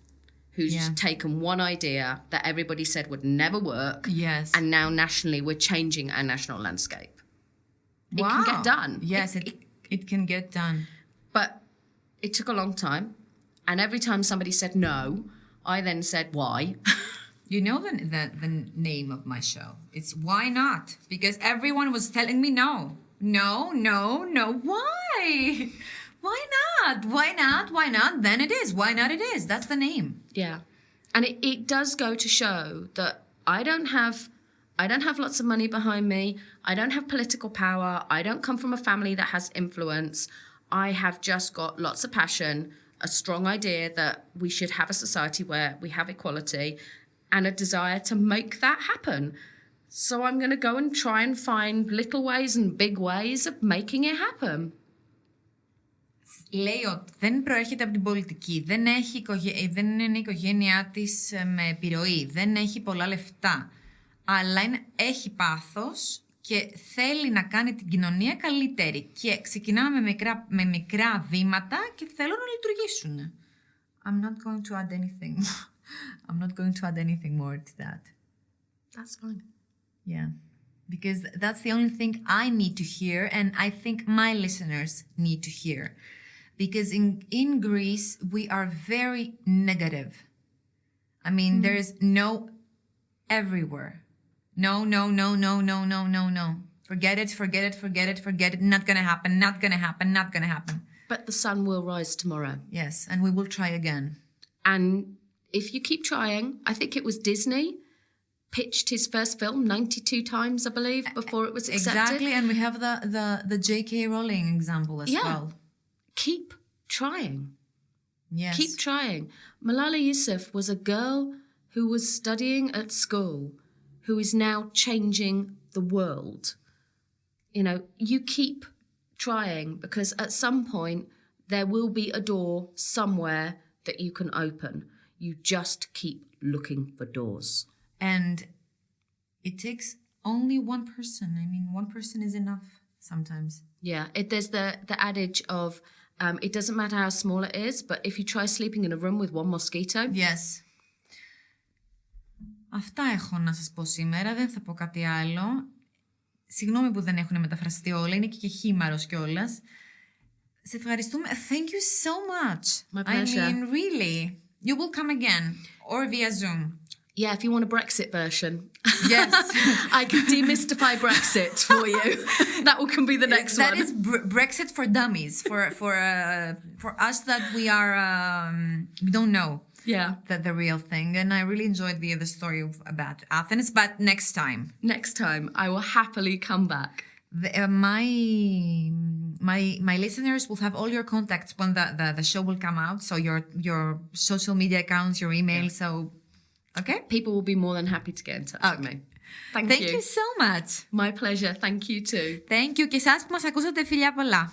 who's taken one idea that everybody said would never work. Yes. And now nationally we're changing our national landscape. Wow. It can get done. Yes, it can get done. But it took a long time. And every time somebody said no, I then said why. You know the name of my show. It's Why Not? Because everyone was telling me no. No. Why? Why not? Why not? Why not? Then it is. Why not it is. That's the name. Yeah. And it does go to show that I don't have lots of money behind me. I don't have political power. I don't come from a family that has influence. I have just got lots of passion, a strong idea that we should have a society where we have equality, and a desire to make that happen. So I'm going to go and try and find little ways and big ways of making it happen. Λέει ότι δεν προέρχεται από την πολιτική, δεν είναι η οικογένειά της με επιρροή, δεν έχει πολλά λεφτά, αλλά έχει πάθος και θέλει να κάνει την κοινωνία καλύτερη. Και ξεκινάμε με μικρά βήματα και θέλουν να λειτουργήσουν. I'm not going to add anything. I'm not going to add anything more to that. That's fine. Yeah. Because that's the only thing I need to hear, and I think my listeners need to hear. Because in Greece, we are very negative. I mean, there is no everywhere. No. Forget it. Not gonna happen. But the sun will rise tomorrow. Yes, and we will try again. And if you keep trying, I think it was Disney pitched his first film 92 times, I believe, before it was accepted. Exactly, and we have the J.K. Rowling example as well. Keep trying. Yes. Keep trying. Malala Yousaf was a girl who was studying at school, who is now changing the world. You know, you keep trying because at some point there will be a door somewhere that you can open. You just keep looking for doors. And it takes only one person. I mean, one person is enough sometimes. Yeah, there's the adage of it doesn't matter how small it is, but if you try sleeping in a room with one mosquito. Yes. Αυτά έχω να σας πω σήμερα, δεν θα πω κάτι άλλο. Συγγνώμη που δεν έχουν μεταφραστεί όλα, είναι και χήμαρος κιόλας. Σε ευχαριστούμε. Thank you so much. My pleasure. I mean, really. You will come again, or via Zoom. Yeah, if you want a Brexit version. Yes. I can demystify Brexit for you. That can be the next one. That is Brexit for dummies, for us that we don't know. Yeah. The real thing. And I really enjoyed the story about Athens, but next time. Next time, I will happily come back. My listeners will have all your contacts when the show will come out. So your social media accounts, your email. So, okay. People will be more than happy to get in touch with me. Thank you so much. My pleasure. Thank you too. Thank you. Και εσάς που μας ακούσατε, φιλιά πολλά.